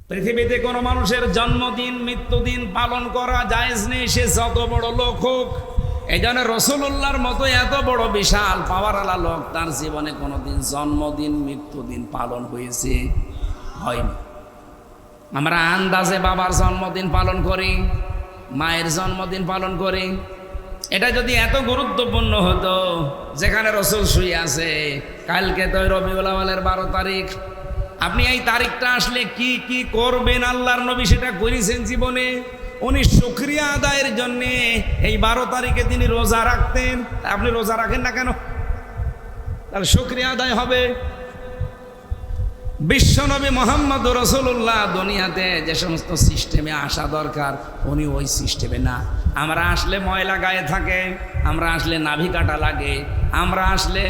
পৃথিবীতে কোনো মানুষের জন্মদিন মৃত্যুদিন পালন করা জায়েজ নেই, সে যত বড় লোক হোক। এই জন্য রাসূলুল্লাহর মতো এত বড় বিশাল পাওয়ারওয়ালা লোক তার জীবনে কোনোদিন জন্মদিন মৃত্যুদিন পালন হয়েছে হয়নি। আমরা আন্দাজে বাবার জন্মদিন পালন করি, মায়ের জন্মদিন পালন করি। এটা যদি এত গুরুত্বপূর্ণ হতো, যেখানে রাসূল শুয়ে আছে, কালকে তো রবিউল আউয়ালের 12 তারিখ, আপনি এই তারিখটা আসলে কি কি করবেন আল্লাহর নবী সেটা করেছেন জীবনে। উনি শুকরিয়া আদায়ের জন্য এই 12 তারিখে তিনি রোজা রাখতেন। আপনি রোজা রাখেন না কেন? তাহলে শুকরিয়া আদায় হবে। বিশ্বনবী মুহাম্মদ রাসূলুল্লাহ দুনিয়াতে যে সমস্ত সিস্টেমে আসা দরকার উনি ওই সিস্টেমে না। আমরা আসলে ময়লা গায়ে থাকে, আমরা আসলে নাভি কাটা লাগে, আমরা আসলে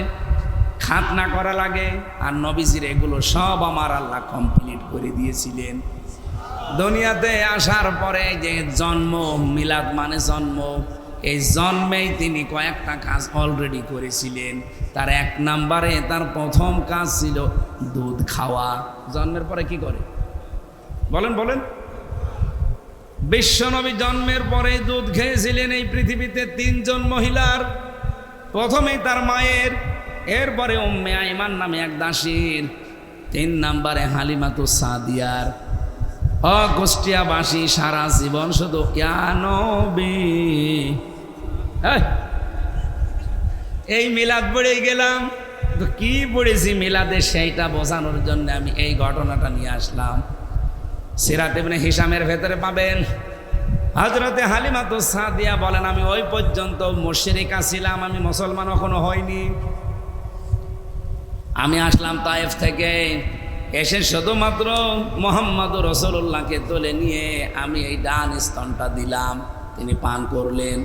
খাতনা করা লাগে, আর নবীজির এগুলো সব আমার আল্লাহ কমপ্লিট করে দিয়েছিলেন। দুনিয়াতে আসার পরে যে জন্ম, মিলাদ মানে জন্ম, এই জন্মেই তিনি কয়েকটা কাজ অলরেডি করেছিলেন। তার 1 নম্বরে তার প্রথম কাজ ছিল দুধ খাওয়া। জন্মের পরে কি করে বলেন বলেন? বিশ্বনবী জন্মের পরে দুধ খেয়েছিলেন এই পৃথিবীতে 3 জন মহিলার। প্রথমেই তার মায়ের, এরপরে উম্মে আইমান নামে এক দাসীর, 3 নম্বরে হালিমাতুস সাদিয়ার। কুষ্টিয়াবাসী সারা জীবন শুধু ইয়া নবী, এই মিলাদ পড়ে গেলাম। তো কি পড়েছি মিলাদে সেইটা বোঝানোর জন্য আমি এই ঘটনাটা নিয়ে আসলাম। সিরাত ইবনে হিশামের ভেতরে পাবেন, হযরতে হালিমাতুস সাদিয়া বলেন, আমি ওই পর্যন্ত মুশরিকা ছিলাম, আমি মুসলমান এখনো হইনি। আমি আসলাম তায়েফ থেকে, এসে শুধুমাত্র মুহাম্মদুর রাসূলুল্লাহকে তুলে নিয়ে আমি এই ডান স্তনটা দিলাম, তিনি পান করলেন।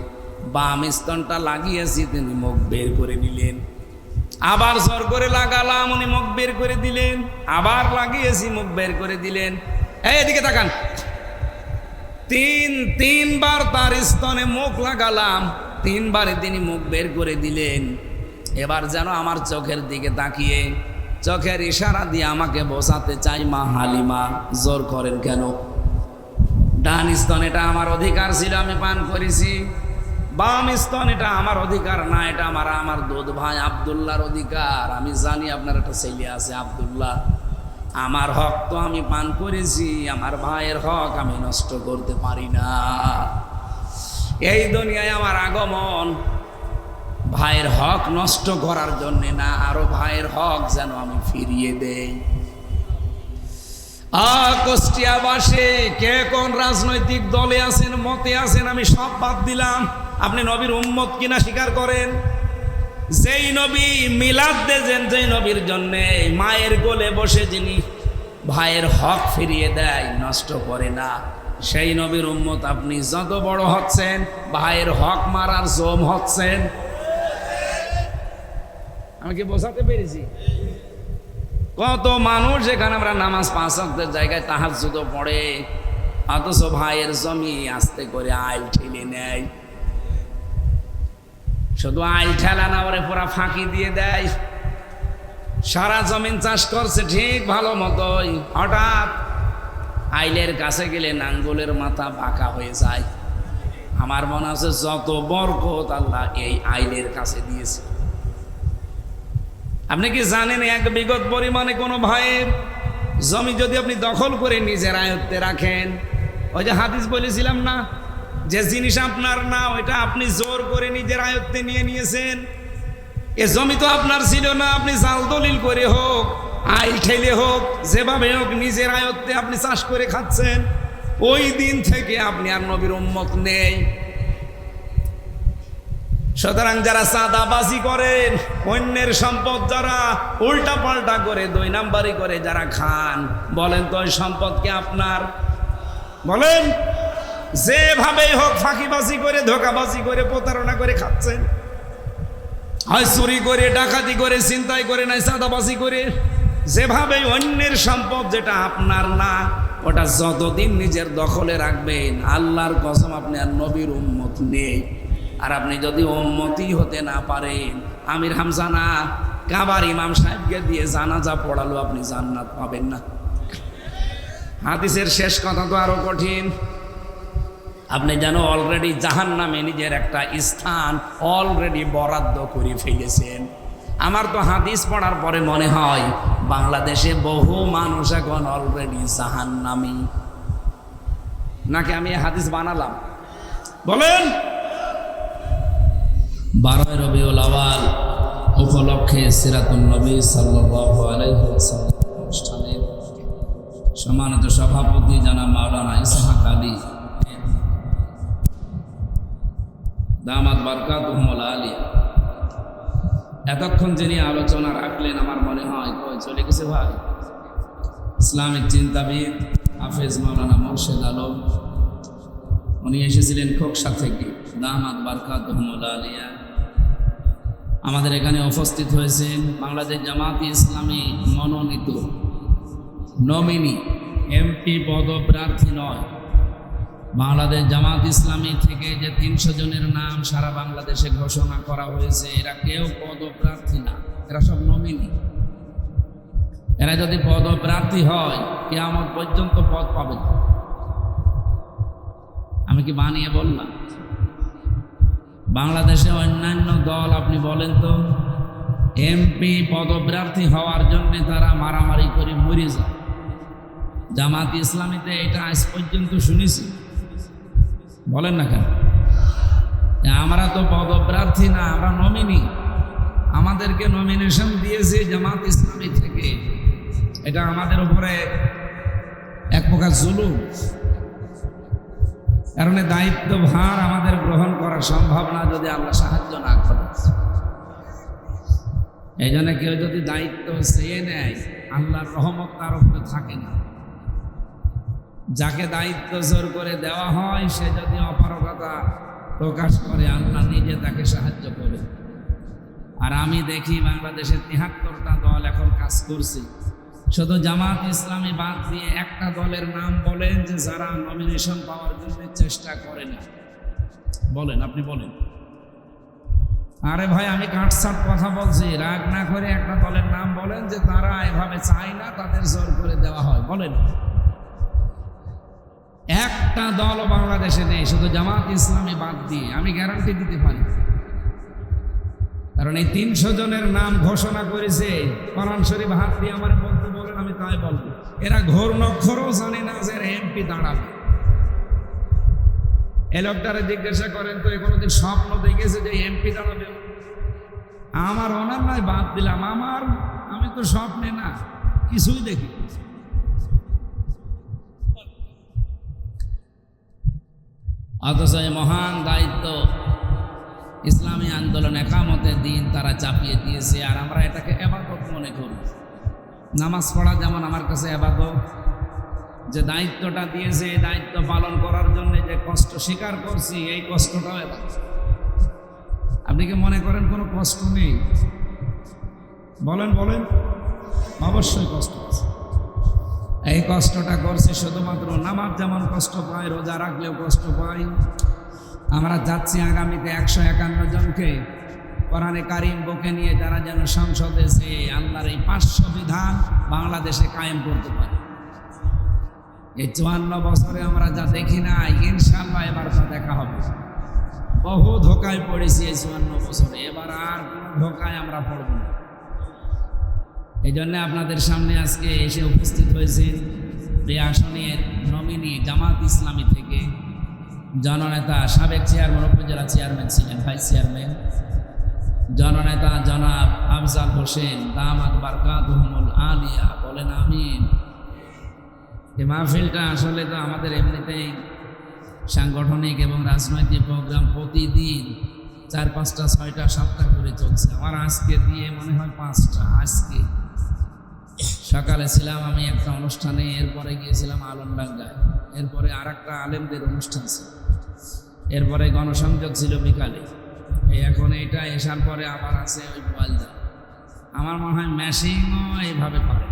বাম স্তনটা লাগিয়েছি, তিনি মুখ বের করে নিলেন। আবার জোর করে লাগালাম, উনি মুখ বের করে দিলেন। আবার লাগিয়েছি, মুখ বের করে দিলেন। এদিকে তাকান। তিনবার তার স্তনে মুখ লাগালাম, 3 বারে তিনি মুখ বের করে দিলেন। এবার যেন আমার চোখের দিকে তাকিয়ে চোখের ইশারা দিয়ে আমাকে বোঝাতে চাই, মা হালিমা জোর করেন কেন? ডান স্তন এটা আমার অধিকার ছিল, আমি পান করেছি। বাম স্তন এটা আমার অধিকার না, এটা আমার দুধ ভাই আব্দুল্লাহর অধিকার। আমি জানি আপনার একটা ছেলে আছে আব্দুল্লাহ, আমার হক তো আমি পান করেছি, আমার ভাইয়ের হক আমি নষ্ট করতে পারি না। এই দুনিয়ায় আমার আগমন ভাইয়ের হক নষ্ট করার জন্য না, আরো ভাইয়ের হক যেন আমি ফিরিয়ে দেই। কুষ্টিয়াবাসী কে কোন রাজনৈতিক দলে আছেন, মতে আছেন, আমি সব বাদ দিলাম। আপনি নবীর উম্মত কিনা স্বীকার করেন। যেই নবী মিলাদ দেন, যেই নবীর জন্য মায়ের কোলে বসে যিনি ভাইয়ের হক ফিরিয়ে দেয়, নষ্ট করে না, সেই নবীর উম্মত আপনি যত বড় হচ্ছেন, ভাইয়ের হক মারার জম হচ্ছেন। আমি কি বোঝাতে পেরেছি? কত মানুষ এখানে আমরা নামাজ 5 ওয়াক্তের জায়গায় তাহাজ্জুদও পড়ে, অথচ ভাইয়ের জমি আস্তে করে আইল ঠেলে নেয়। শুধু আইল ঠেলা না, ওরে পুরা ফাঁকি দিয়ে দেয়। সারা জমিন চাষ করছে ঠিক ভালো মতোই, হঠাৎ আইলের কাছে গেলে নাঙ্গলের মাথা বাঁকা হয়ে যায়। আমার মনে আছে যত বরকত আল্লাহ এই আইলের কাছে দিয়েছে। আপনি কি জানেন 1 বিঘত পরিমাণে কোনো ভাইয়ের জমি যদি আপনি দখল করে নিজের আয়ত্তে রাখেন, ওই যে হাদিস বলেছিলাম না, যে জিনিস আপনার না ওইটা আপনি জোর করে নিজের আয়ত্তে নিয়ে নিয়েছেন। এ জমি তো আপনার ছিল না, আপনি জাল দলিল করে হোক, আইল ঠেলে হোক, যেভাবে হোক নিজের আয়ত্তে আপনি চাষ করে খাচ্ছেন। ওই দিন থেকে আপনি আর নবীর উম্মত নেই। সুতরাং যারা চাঁদাবাজি করেন, অন্যের সম্পদ যারা উল্টা পাল্টা করে 2 নাম্বারি করে যারা খান, বলেন তো ওই সম্পদ কি আপনার? বলেন, যেভাবেই হোক ফাঁকিবাজি করে, ধোঁকাবাজি করে, প্রতারণা করে খাচ্ছেন। হয় চুরি করে, ডাকাতি করে, ছিনতাই করে, নাই চাঁদাবাজি করে, যেভাবেই অন্যের সম্পদ যেটা আপনার না, ওটা যতদিন নিজের দখলে রাখবেন, আল্লাহর কসম আপনি আর নবীর উম্মত নেই। আর আপনি যদি উম্মতি হতে না পারেন, আমির হামজা না, কাবার ইমাম সাহেবকে দিয়ে জানাজা পড়ালো আপনি জান্নাত পাবেন না। হাদিসের শেষ কথা তো আরো কঠিন। আপনি যেন অলরেডি জাহান্নামে নিজের একটা স্থান অলরেডি বরাদ্দ করে ফেলেছেন। আমার তো হাদিস পড়ার পরে মনে হয় বাংলাদেশে বহু মানুষ এখন অলরেডি জাহান্নামী। নাকি আমি হাদিস বানালাম? বলেন। 12 রবিউল আউয়াল উপলক্ষে সিরাতুন নবী সাল্লাল্লাহু আলাইহি ওয়াসাল্লাম অনুষ্ঠানের সম্মানিত সভাপতি জনাব মাওলানা ইসহাক আলী দামাত বারকাতুহুমুল আলিয়া এতক্ষণ যিনি আলোচনা রাখলেন, আমার মনে হয় কই চলে গেছে ভাই, ইসলামিক চিন্তাবিদ হাফেজ মাওলানা মোর্শেদ আলম। উনি এসেছিলেন খোকসা থেকে, দামাত বারকাতুহুমুল আলিয়া। আমাদের এখানে উপস্থিত হয়েছেন বাংলাদেশ জামাতে ইসলামী মনোনীত নমিনি, এমপি পদপ্রার্থী নয়, বাংলাদেশ জামাত ইসলামী থেকে যে 300 জনের নাম সারা বাংলাদেশে ঘোষণা করা হয়েছে, এরা কেউ পদপ্রার্থী না, এরা সব নমিনি। এরা যদি পদপ্রার্থী হয় কিয়ামত পর্যন্ত পদ পাবে। আমি কি বানিয়ে বললাম? বাংলাদেশে অন্যান্য দল আপনি বলেন তো, এমপি পদপ্রার্থী হওয়ার জন্য তারা মারামারি করে মরে যায়। জামাত ইসলামীতে এটা আজ পর্যন্ত শুনেছি, বলেন না কেন? আমরা তো পদপ্রার্থী না, আমরা নমিনি। আমাদেরকে নমিনেশন দিয়েছে জামাত ইসলামী থেকে। এটা আমাদের উপরে এক প্রকার জুলুম। কারণ দায়িত্বভার আমাদের গ্রহণ করা সম্ভব না যদি আল্লাহ সাহায্য না করে। এই জন্য কেউ যদি দায়িত্ব চেয়ে নেয়, আল্লাহর রহমত তার উপরে থাকে না। যাকে দায়িত্ব জোর করে দেওয়া হয়, সে যদি অপারগতা প্রকাশ করে, আল্লাহ নিজে তাকে সাহায্য করে। আর আমি দেখি বাংলাদেশে 73টা দল এখন কাজ করছে। শুধু জামাত ইসলামী বাদ দিয়ে একটা দলের নাম বলেন যে যারা নমিনেশন পাওয়ার জন্য চেষ্টা করে না, বলেন, আপনি বলেন। আরে ভাই, আমি কাটছাট কথা বলছি, রাগ না করে একটা দলের নাম বলেন যে তারা এভাবে চায় না, তাদের জোর করে দেওয়া হয়, বলেন। একটা দলও বাংলাদেশে নেই, শুধু জামাত ইসলামী বাদ দিয়ে, আমি গ্যারান্টি দিতে পারি। কারণ এই 300 জনের নাম ঘোষণা করেছে, কোরআন শরীফ হাত দিয়ে আমার বলতে বলেন, আমি তাই বলবো। এরা ঘোর নক্ষরও জানে না যে এমপি দাঁড়াবে। এই লোকটারে জিজ্ঞাসা করেন তো, কোনোদিন স্বপ্ন দেখেছে যে এমপি দাঁড়াবে? আমার ওনার নয়, বাদ দিলাম, আমি তো স্বপ্নে না, কিছুই দেখি। অথচ এই মহান দায়িত্ব ইসলামী আন্দোলন একামতের দিন তারা চাপিয়ে দিয়েছে। আর আমরা এটাকে ইবাদত মনে করি। নামাজ পড়া যেমন আমার কাছে ইবাদত, যে দায়িত্বটা দিয়েছে এই দায়িত্ব পালন করার জন্য যে কষ্ট স্বীকার করছি, এই কষ্টটাও ইবাদত। আপনি কি মনে করেন কোনো কষ্ট নেই? বলেন বলেন, অবশ্যই কষ্ট আছে। এই কষ্টটা করছি শুধুমাত্র নামাজ যেমন কষ্ট পায়, রোজা রাখলেও কষ্ট পাই। আমরা যাচ্ছি আগামীতে 151 জনকে কোরআনে কারিম বুকে নিয়ে যারা যেন সংসদে এসে আল্লাহর এই 500 বিধান বাংলাদেশে কায়েম করতে পারে। এই 54 বছরে আমরা যা দেখি না, ইনশাআল্লাহ এবার তা দেখা হবে। বহু ধোকায় পড়েছি এই 54 বছরে, এবার আর কোনো ধোকায় আমরা পড়ব না। এই জন্য আপনাদের সামনে আজকে এসে উপস্থিত হয়েছে এই আসনের নমিনি জামাত ইসলামী থেকে জননেতা, সাবেক চেয়ারম্যান, উপজেলা চেয়ারম্যান ছিলেন, ভাইস চেয়ারম্যান, জননেতা জনাব আফজাল হোসেন দামাত বারকাতুহুমুল আলিয়া, বলেন আমিন। এই মাহফিলটা আসলে তো আমাদের এমনিতেই সাংগঠনিক এবং রাজনৈতিক প্রোগ্রাম প্রতিদিন 4, 5টা, 6টা, 7টা করে চলছে। আমার আজকে দিয়ে মনে হয় 5টা। আজকে সকালে ছিলাম আমি একটা অনুষ্ঠানে, এরপরে গিয়েছিলাম আলমডাঙ্গায়, এরপরে আর একটা আলেমদের অনুষ্ঠান ছিল, এরপরে গণসংযোগ ছিল বিকালে, এখন এইটা এসার পরে আবার আছে ওই মোবাইলটা। আমার মনে হয় ম্যাশিংও এইভাবে পারে।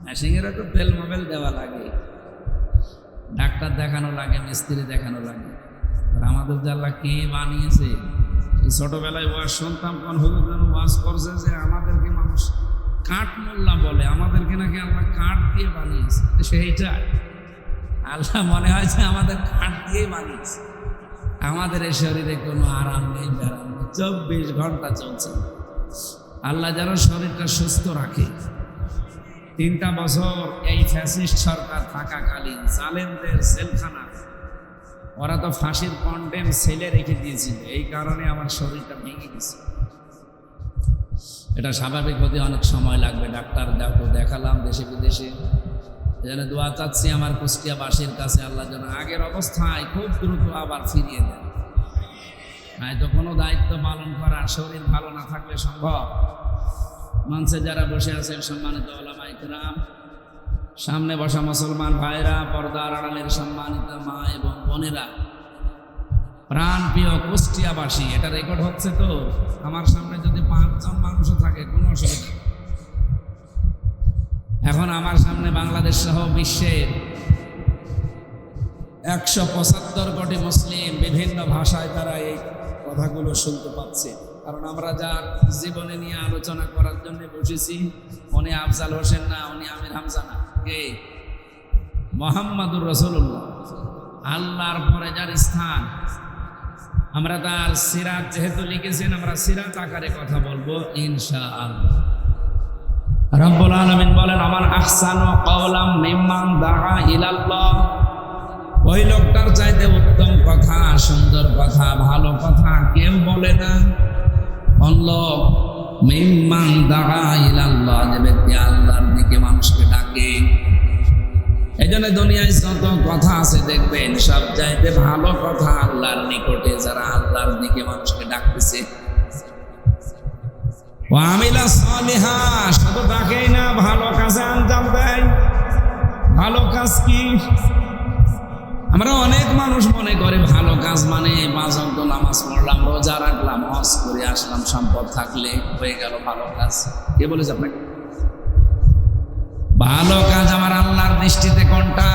ম্যাশিংয়েরও তো তেল মোবাইল দেওয়া লাগে, ডাক্তার দেখানো লাগে, মিস্ত্রি দেখানো লাগে। আর আমাদের জাল্লা কে বানিয়েছে? ছোটবেলায় ওয়াজ শুনতাম, কোন হুজুর যেন ওয়াজ করছে যে আমাদেরকে মানুষ কাঠ মোল্লা বলে, আমাদেরকে নাকি আল্লাহ কাঠ দিয়ে বানিয়েছে। সেইটা আল্লাহ মনে হয়েছে আমাদের কাঠ দিয়েই বানিয়েছে। আমাদের এই শরীরে কোনো আরাম নেই, ব্যারাম নেই, 24 ঘন্টা চলছে। আল্লাহ যেন শরীরটা সুস্থ রাখে। 3টা বছর এই ফ্যাসিস্ট সরকার থাকাকালীন জালেমদের জেলখানা, ওরা তো ফাঁসির কন্ডেম সেলে রেখে দিয়েছিল। এই কারণে আমার শরীরটা ভেঙে গেছে। এটা স্বাভাবিক হতে অনেক সময় লাগবে। ডাক্তার দেখালাম দেশে বিদেশে। এজন্য দোয়া চাচ্ছি আমার কুষ্টিয়াবাসীর কাছে, আল্লাহ যেন আগের অবস্থায় খুব দ্রুত আবার ফিরিয়ে দেন। হয়তো কোনো দায়িত্ব পালন করা শরীর ভালো না থাকলে সম্ভব। মঞ্চে যারা বসে আছেন সম্মানিত ওলামায়ে কেরাম, সামনে বসা মুসলমান ভাইরা, পর্দার আড়ালের সম্মানিত মা এবং বোনেরা, প্রাণ প্রিয় কুষ্টিয়াবাসী, এটা রেকর্ড হচ্ছে তো। আমার সামনে যদি 5 জন মানুষও থাকে কোনো অসুবিধা নেই। এখন আমার সামনে বাংলাদেশ সহ বিশ্বের 175 কোটি মুসলিম, বিভিন্ন ভাষায় তারা এই কথাগুলো শুনতে পাচ্ছে। কারণ আমরা যার জীবনে নিয়ে আলোচনা করার জন্য বসেছি, উনি আফজাল হোসেন না, উনি আমির হামজা না, কে? মুহাম্মাদুর রাসূলুল্লাহ। আল্লাহর পরে যার স্থান, আমরা তার সিরাত যেহেতু লিখেছেন, আমরা সিরাত আকারে কথা বলবো ইনশাআল্লাহ। রব্বুল আলামিন বলেন, আমার আহসানু কাওলাম মিম্মান দাআ ইলাল্লাহ। ওই লোকটার চাইতে উত্তম কথা, সুন্দর কথা, ভালো কথা কেউ বলে না। লোক মিম্মান দাআ ইলাল্লাহ, যে ব্যক্তি আল্লাহর দিকে মানুষকে ডাকে। এই জন্য দুনিয়ায় যত কথা আছে দেখবেন, সব চাইতে ভালো কথা আল্লাহর নিকটে যারা আল্লাহর দিকে মানুষকে ডাকতেছে। ওয়ামিলা সালিহা, শুধু ডাকেই না, ভালো কাজে আঞ্জাম দেয়। ভালো কাজ কি? আমরা অনেক মানুষ মনে করে ভালো কাজ মানে 5 ওয়াক্ত নামাজ পড়লাম, রোজা রাখলাম, হজ করে আসলাম, সম্পদ থাকলে হয়ে গেল ভালো কাজ। কে বলেছে আপনাকে? ভালো কাজ আমার আল্লাহর দৃষ্টিতে কোনটা?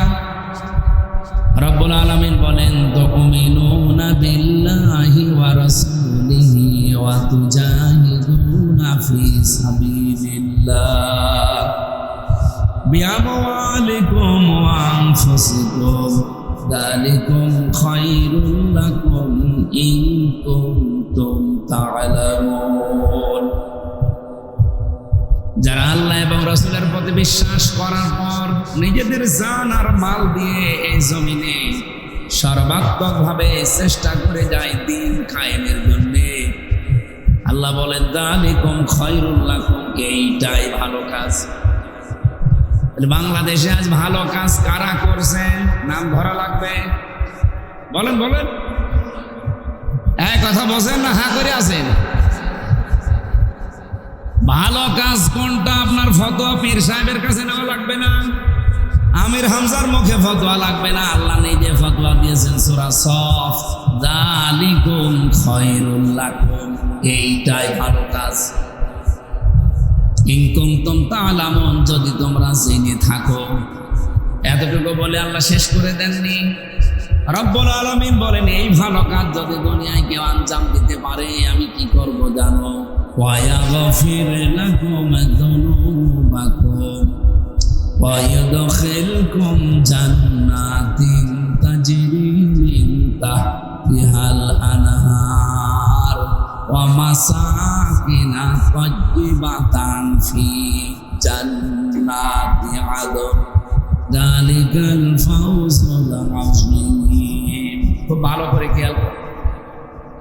রব্বুল আলামিন বলেন, তুমিনুনা বিল্লাহি ওয়া রাসূলিহি ওয়া তুজাহিদুনা ফি সাবিলিল্লাহ বিআমওয়ালিকুম ওয়া আনফুসিকুম যালিকুম খায়রুল লাকুম ইন কুনতুম তা'লামুন। যারা আল্লাহ এবং রাসূলের প্রতি বিশ্বাস করার পর নিজেদের জান আর মাল দিয়ে এই জমিনে সর্বাত্মকভাবে চেষ্টা করে যায় দিন কায়েমের জন্য, আল্লাহ বলেন যালিকুম খায়রুল লাকুম, এইটাই ভালো কাজ। বাংলাদেশে আজ ভালো কাজ কারা করছে নাম ধরা লাগবে? বলেন বলেন, এক কথা বলছেন না হা করে আছেন? ভালো কাজ কোনটা? আপনার ফতোয়া পীর সাহেবের কাছে নেওয়া লাগবে না, আমির হামজার মুখে ফতোয়া লাগবে না, আল্লাহ নিজে ফতোয়া দিয়েছেন সূরা সফ, যালিকুম খায়রুল লাকুম, এইটাই ভালো কাজ। ইন কুনতুম তা'লামুন, যদি তোমরা জেনে থাকো। এতটুকু বলে আল্লাহ শেষ করে দেননি। রব্বুল আলামিন বলেন, এই ভালো কাজ যদি দুনিয়ায় কেউ আঞ্জাম দিতে পারে, আমি কি করব জানো? ওয়া ইয়াগফির লাকুম যুনুবাকুম ওয়া ইউদখিলকুম জান্নাতিন তাজরি মিন তাহতিহাল আনহার ওয়া মাসাকিনা তাইয়্যিবাতান ফি জান্নাতি আদন যালিকাল ফাওজুল আযীম। খুব ভালো করে খেয়াল করুন,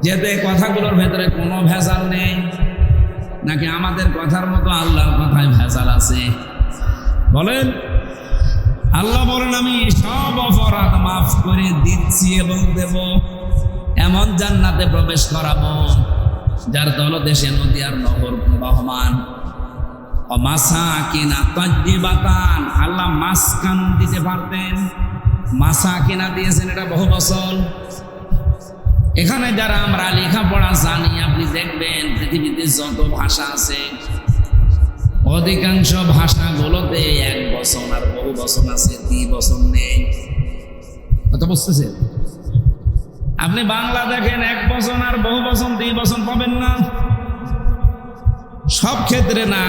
যেহেতু এই কথাগুলোর ভেতরে কোনো ভেজাল নেই, নাকি আমাদের কথার মতো আল্লাহর কথায় ভেজাল আছে? বলেন। আল্লাহ বলেন, আমি সব অপরাধ মাফ করে দিচ্ছি এবং দেব, এমন জান্নাতে প্রবেশ করাবো যার তলদেশে নদী আর নহর বহমান। মাসাকিনা তাইয়্যিবাতান, আল্লাহ মাসকান দিতে পারতেন, মাসাকিনা দিয়েছেন, এটা বহু বছর। এখানে যারা আমরা লেখাপড়া জানি, আপনি দেখবেন পৃথিবীতে যত ভাষা আছে অধিকাংশ ভাষাগুলোতে 1 বচন আর বহু বচন আছে, 2 বচন নেই। কথা বুঝতেছেন? আপনি বাংলা দেখেন 1 বচন আর বহু বচন, 2 বচন পাবেন না, সব ক্ষেত্রে না।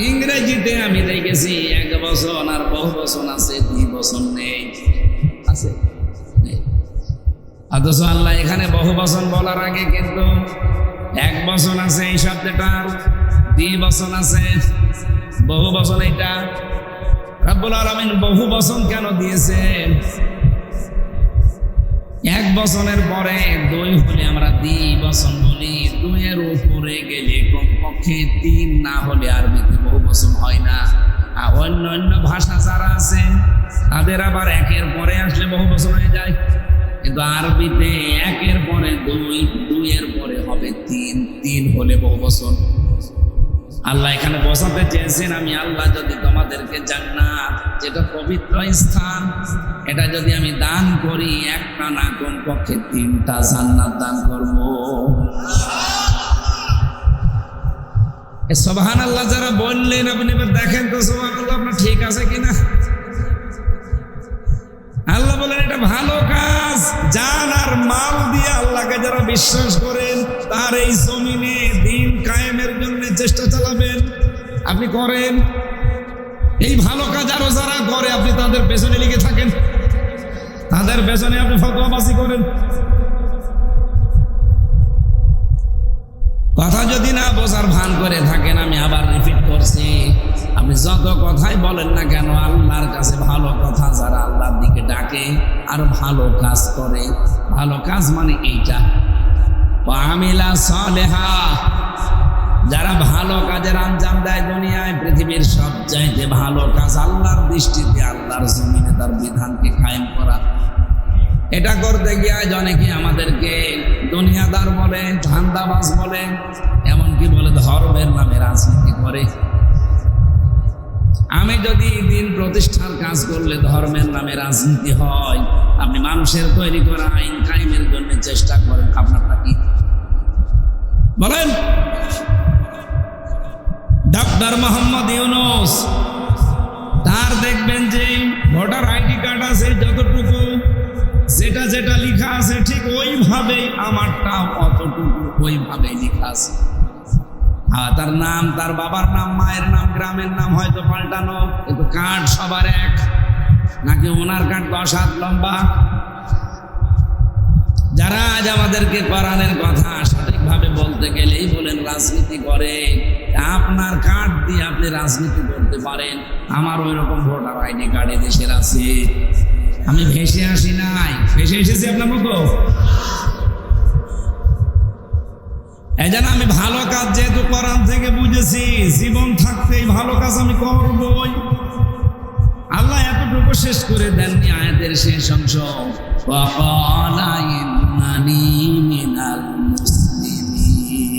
ইংরেজিতে আমি দেখেছি 1 বছর আর বহু বছর আছে, 2 বছর নেই, আছে নেই। অথচ আল্লাহ এখানে বহু বছর বলার আগে কিন্তু 1 বছর আছে এই শব্দটার, 2 বছর আছে, বহু বছর। এটা রব্বুল আলামিন বহু বছর কেন দিয়েছেন? 1 বছরের পরে 2 হলে আমরা 2 বছর বলি, 2 এর উপরে গেলে কমপক্ষে 3 না হলে আরবিতে বহু বছর হয় না। আর অন্য অন্য ভাষা যারা আছে তাদের আবার 1 এর পরে আসলে বহু বছর হয়ে যায়, কিন্তু আরবিতে 1 এর পরে 2, 2 এর পরে হবে 3, 3 হলে বহু বছর। আল্লাহ এখানে বসাতে চেয়েছেন, আমি আল্লাহ যদি তোমাদেরকে জান্নাত, যেটা পবিত্র স্থান, এটা যদি আমি দান করি, একটা না কমপক্ষে 3টা জান্নাত দান করব। সুবহানাল্লাহ যারা বললেন, আপনি এবার দেখেন তো সুবহানাল্লাহ আপনার ঠিক আছে কিনা। আল্লাহ বলেন এটা ভালো কাজ, জান আর মাল দিয়ে আল্লাহকে যারা বিশ্বাস করেন তার এই জমিনে দিন কায়েমের জন্য চেষ্টা চালাবেন, আপনি করেন। এই ভালো কাজ আরো যারা করে আপনি তাদের পেছনে লেগে থাকেন, তাদের পেছনে আপনি ফতোয়াবাজি করেন। কথা যদি না বোঝার ভান করে থাকেন, আমি আবার রিপিট করছি, আপনি যত কথাই বলেন না কেন, আল্লাহর কাছে ভালো কথা যারা আল্লাহর দিকে ডাকে আর ভালো কাজ করে, ভালো কাজ মানে এইটা, আমিলা সালেহা, যারা ভালো কাজের আঞ্জাম দেয় দুনিয়ায়, পৃথিবীর সব চাইতে ভালো কাজ আল্লাহর দৃষ্টিতে আল্লাহর জমিনে তার বিধানকে কায়েম করা। এটা করতে গিয়ে আজ অনেকে আমাদেরকে দুনিয়াদার বলে, ধান্দাবাজ বলে, এমনকি বলে ধর্মের নামে রাজনীতি করে। আমি যদি দিন প্রতিষ্ঠার কাজ করলে ধর্মের নামে রাজনীতি হয়, আপনি মানুষের তৈরি করা আইন কায়েমের জন্য চেষ্টা করেন, আপনারটা কি বলেন? ডক্টর মোহাম্মদ ইউনূস, তার দেখবেন যে ভোটার আইডি কার্ড আছে, যতটুকু যেটা যেটা লেখা আছে ঠিক ওইভাবেই আমারটাও অতটুকু ওইভাবেই লেখা আছে। তার নাম, তার বাবার নাম, মায়ের নাম, গ্রামের নাম হয়তো পাল্টানো, কিন্তু কার্ড সবার এক, নাকি ওনার কার্ড 10 হাত লম্বা। যারা আজ আমাদেরকে কোরআনের কথা সঠিকভাবে বলতে গেলেই বলেন রাজনীতি করে, আপনার কার্ড দিয়ে আপনি রাজনীতি করতে পারেন। আমার ওই রকম ভোটার আইডি কার্ড দেশের আছে, আমি ভেসে আসি নাই, ভেসে এসেছি আপনার মতো। এই জন্য আমি ভালো কাজ যেহেতু কোরআন থেকে বুঝেছি, জীবন থাকতেই ভালো কাজ আমি করবই। আল্লাহ এতটুকু শেষ করে দেননি আয়াতের শেষ অংশ, ওয়াকালা ইন্নানি মিনাল মুসলিমিন।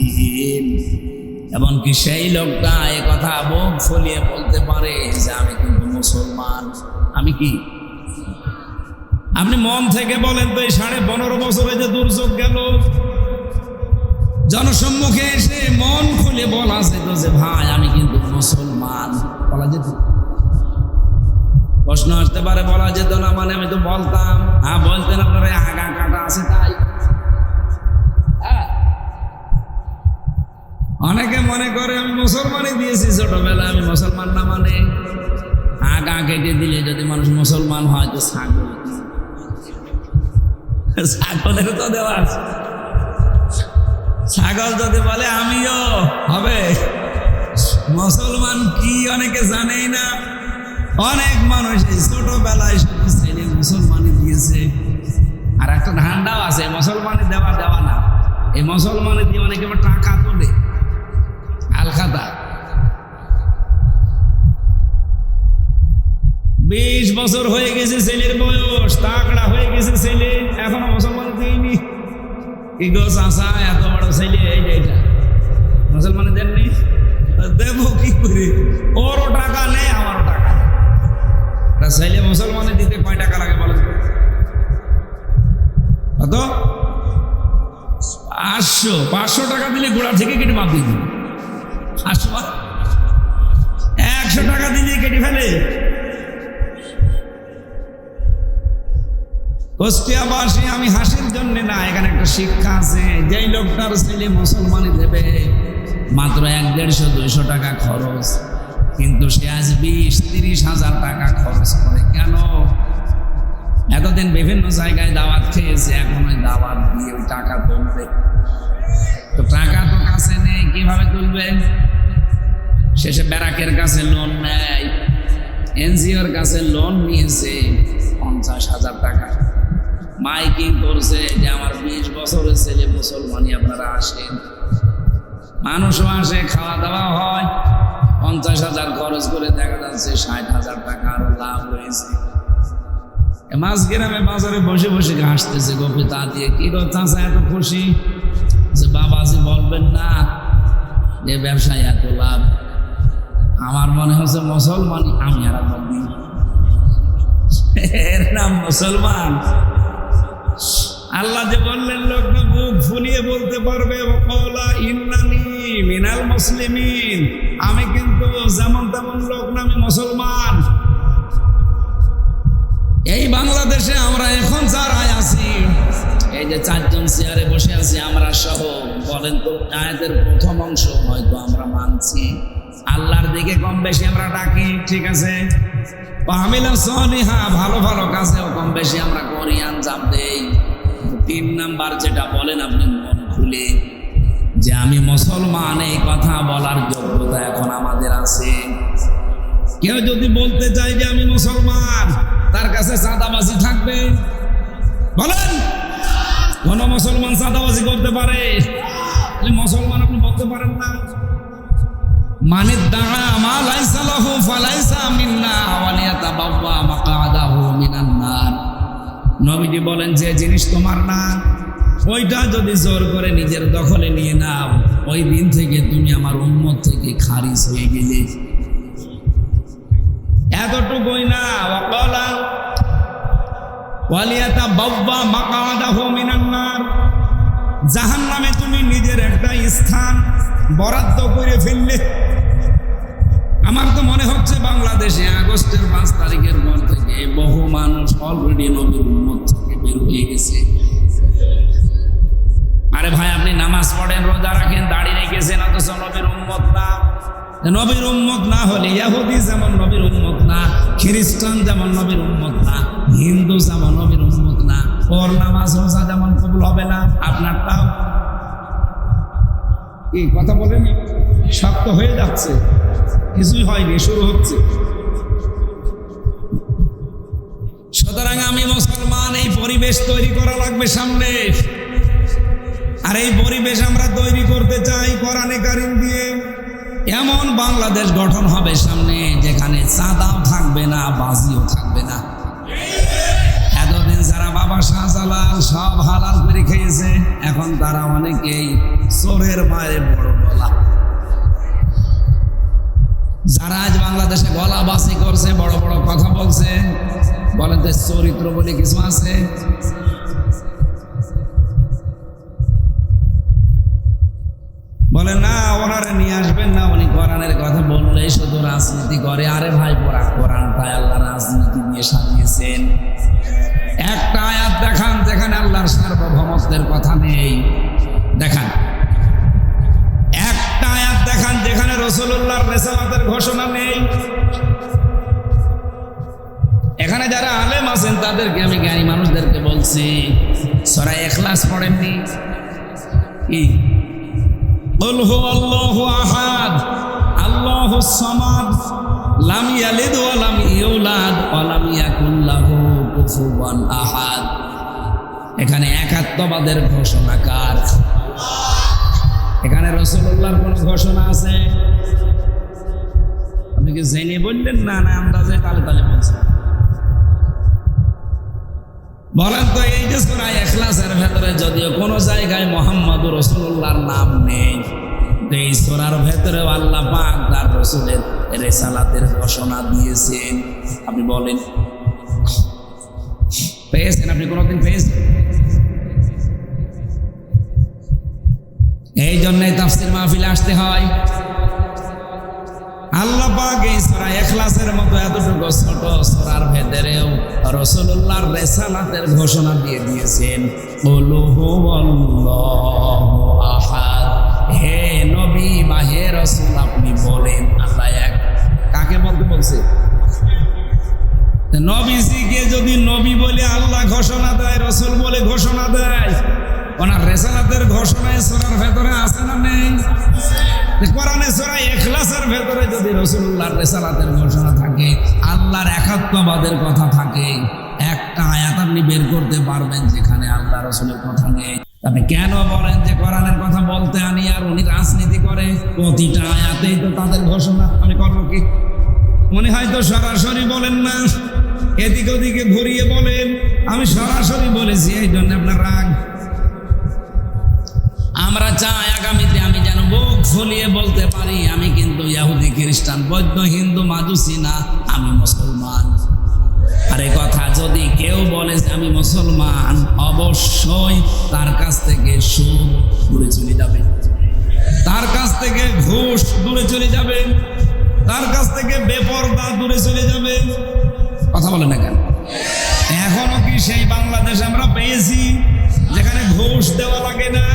এমনকি সেই লোকটা এ কথা বুক ফুলিয়ে বলতে পারে যে আমি কিন্তু মুসলমান। আমি কি? আপনি মন থেকে বলেন তো, এই 15.5 বছরে যে দুর্যোগ গেল, জনসম্মুখে এসে মন খুলে বলা যেত যে ভাই আমি কিন্তু মুসলমান, বলা যেত? প্রশ্ন আসতে পারে, বলা যেত না মানে? আমি তো বলতাম। হ্যাঁ বলতেন, আপনারা আগা কাটা আছে তাই। অনেকে মনে করে আমি মুসলমানই দিয়েছি ছোটবেলা, আমি মুসলমান না মানে। আগা কেটে দিলে যদি মানুষ মুসলমান হয় তো ছাগলের তো দেওয়া আছে। ছাগল যদি বলে আমিও হবে মুসলমান, কি অনেকে জানেই না। অনেক মানুষ এই ছোটবেলায় শুধু ছেলে মুসলমানই দিয়েছে। আর একটা ধান্দাও আছে, মুসলমানি দেওয়া না, এই মুসলমানি দিয়ে অনেকে টাকা তোলে, আলখাতা। 20 বছর হয়ে গেছে ছেলের বয়স, তাকড়া হয়ে গেছে ছেলে, এখনো মুসলমান দিইনি। কি গো চাচা, এত বড় ছেলে, এইটা মুসলমানে দেননি, দেব কি করে? ওরও টাকা নেই, আমারও টাকা নেই। ছেলে মুসলমানে দিতে কয় টাকা লাগে বলেন? কত? 500 টাকা দিলে গোড়া থেকে কেটে মাপ দিয়ে দিন। 100 টাকা দিলে কেটে ফেলে। কুষ্টিয়াবাসী, আমি হাসির জন্য না, এখানে একটা শিক্ষা আছে। যেই লোকটার ছেলে মুসলমানি দেবে, মাত্র 100-150-200 টাকা খরচ, কিন্তু সে আজ 20-30 হাজার টাকা খরচ করে। কেন? এতদিন বিভিন্ন জায়গায় দাওয়াত খেয়েছে, এখন ওই দাওয়াত দিয়ে ওই টাকা তুলবে। তো টাকা তো কাছে নেই, কিভাবে তুলবে? শেষে ব্যারাকের কাছে লোন নেয়, এনজিওর কাছে লোন নিয়েছে 50,000 টাকা। মাইকিং করছে যে আমার 20 বছরের ছেলে মুসলমানি, আপনারা আসেন। মানুষও আসে, খাওয়া দাওয়া হয়। 50,000 খরচ করে দেখা যাচ্ছে 60,000 টাকা আরো লাভ হয়েছে। মাছ গ্রামে বাজারে বসে বসে হাসতেছে গোপে তা দিয়ে। কি কথা আছে এত খুশি? যে বাবাজি বলবেন না যে ব্যবসায় এত লাভ। আমার মনে হচ্ছে মুসলমানই আমি আর বলি, এর নাম মুসলমান। আল্লাহ যে বললেন লোকটা বুক ফুলিয়ে বলতে পারবে ওয়াকালা ইন্নানি মিনাল মুসলিমিন, আমি কিন্তু যেমন তেমন লোক না, আমি মুসলমান। এই বাংলাদেশে আমরা এখন যারা আছি, এই যে 4 জন চেয়ারে বসে আছি আমরা সহ, বলেন তো আয়াতের প্রথম অংশ হয়তো আমরা মানছি, আল্লাহর দিকে কম বেশি আমরা ডাকি, ঠিক আছে? আমিলা সলিহা, ভালো ভালো কাজেও কম বেশি আমরা করি, আঞ্জাম দেই। 3 নাম্বার যেটা বলেন আপনি মন খুলে যে আমি মুসলমান, এই কথা বলার যোগ্যতা এখন আমাদের আছে। কেউ যদি বলতে চায় যে আমি মুসলমান, তার কাছে চাঁদাবাজি থাকবে? বলেন, কোন মুসলমান চাঁদাবাজি করতে পারে? মুসলমান আপনি বলতে পারেন না। মানে দাঁড়া মা লাইসা লাহু ফালাইসা মিন্না ওয়া লিয়াতাবাওয়া মাকআদাহু মিনান নার। নবীজি বলেন যে জিনিস তোমার না, ওইটা যদি জোর করে নিজের দখলে নিয়ে নাও, ওই দিন থেকে তুমি আমার উম্মত থেকে খারিজ হয়ে গেলে। এতটুকুই না, ওয়াকালা ওয়া লিয়াতাবাওয়া মাকআদাহু মিনান নার, জাহান্নামে তুমি নিজের একটা স্থান বরাদ্দ করে ফেললে। আমার তো মনে হচ্ছে বাংলাদেশে আগস্টের 5 তারিখের পর থেকে বহু মানুষ অলরেডি নবীর উম্মত থেকে বের হয়ে গেছে। আরে ভাই, আপনি নামাজ পড়েন, রোজা রাখেন, দাড়ি রেখেছেন, অথচ নবীর উম্মত না। নবীর উম্মত না হলে ইহুদি যেমন নবীর উম্মত না, খ্রিস্টান যেমন নবীর উম্মত না, হিন্দু যেমন নবীর উম্মত না, ওর নামাজ রোজা যেমন কবুল হবে না, আপনারটাও। কি কথা বলেন? শক্ত হয়ে যাচ্ছে, কিছুই হয়নি, শুরু হচ্ছে। সুতরাং আমি মুসলমান, এই পরিবেশ তৈরি করা লাগবে সামনে। আর এই পরিবেশ আমরা তৈরি করতে চাই কোরআনে কারীম দিয়ে। এমন বাংলাদেশ গঠন হবে সামনে, যেখানে চাঁদাও থাকবে না, বাজিও থাকবে না। এতদিন যারা বাবা শাহজালাল সব হালাল করে খেয়েছে, এখন তারা অনেকেই চোরের মায়ের বড় গলা। যারা আজ বাংলাদেশে গলা বাসি করছে, বড় বড় কথা বলছে, বলেন তো চরিত্র বলে কিছু আছে? বলে না, ওনারে নিয়ে আসবেন না, উনি কোরআনের কথা বললেই শুধু রাজনীতি করে। আরে ভাই, পড়া কোরআনটাই আল্লাহ রাজনীতি দিয়ে সাজিয়েছেন। একটা আয়াত দেখান যেখানে আল্লাহর সার্বভৌমত্বের কথা নেই, দেখান। একটা আয়াত দেখান যেখানে রাসূলুল্লাহর রিসালাতের ঘোষণা নেই। এখানে যারা আলেম আছেন তাদেরকে আমি জ্ঞানী মানুষদেরকে বলছি, সূরা ইখলাস পড়েননি? কি কুল হুয়াল্লাহু আহাদ আল্লাহুস সামাদ লাম ইয়ালিদ ওয়া লাম ইউলাদ ওয়া লাম ইয়াকুল লাহু কুফুওয়ান আহাদ। এখানে একাত্মবাদের ঘোষণা কার? এখানে রাসূলুল্লাহর কোন ঘোষণা আছে? আপনি কি জেনে বললেন না, না আন্দাজে তালে তালে বলছেন? বলেন তো, এই যে সূরা ইখলাসের ভেতরে যদিও কোনো জায়গায় মুহাম্মদুর রাসূলুল্লাহর নাম নেই, এই সূরার ভেতরে আল্লাহ পাক তার রাসূলের রিসালাতের ঘোষণা দিয়েছেন। আপনি বলেন পেয়েছেন? আপনি কোনোদিন পেয়েছেন? এই জন্যই তাফসীর মাহফিলে আসতে হয়। আল্লাহ পাক এই সূরা ইখলাসের মতো এতটুকু ছোট সূরার ভেতরেও রাসূলুল্লাহর রিসালাতের ঘোষণা দিয়ে দিয়েছেন, কুল হুয়াল্লাহু আহাদ। হে নবী বা হে রাসূল, আপনি বলেন আল্লাহ এক। বলছে? নবীজিকে যদি নবী বলে আল্লাহ ঘোষণা দেয়, রসুল বলে ঘোষণা দেয়, ওনার রেসালাতের ঘোষণায় সূরার ভেতরে আছে না নেই? কোরআনে সূরা ইখলাসের ভেতরে যদি রাসূলুল্লাহর রেসালাতের ঘোষণা থাকে, আল্লাহর একাত্মবাদের কথা থাকে, একটা আয়াত আপনি বের করতে পারবেন যেখানে আল্লাহ রাসূলের কথা নেই? আপনি কেন বলেন যে কোরআনের কথা বলতে আনি আর উনি রাজনীতি করে? প্রতিটা আয়াতেই তো তাদের ঘোষণা। আমি করবো কি? মনে হয় তো সরাসরি বলেন না, এদিকে ওদিকে ঘুরিয়ে বলেন। আমি সরাসরি বলেছি, এই জন্য আপনার রাগ। আমরা চাই আগামীতে আমি যেন বুক ফুলিয়ে বলতে পারি, আমি কিন্তু ইহুদি, খ্রিস্টান, বৌদ্ধ, হিন্দু, মাজুসি না, আমি মুসলমান। আর এই কথা যদি কেউ বলে যে আমি মুসলমান, অবশ্যই তার কাছ থেকে সুদ দূরে চলে যাবে, তার কাছ থেকে ঘুষ দূরে চলে যাবে, তার কাছ থেকে বেপরদা দূরে চলে যাবে। কথা বলে না কেন? এখনো কি সেই বাংলাদেশ আমরা পেয়েছি যেখানে ঘুষ দেওয়া লাগে না?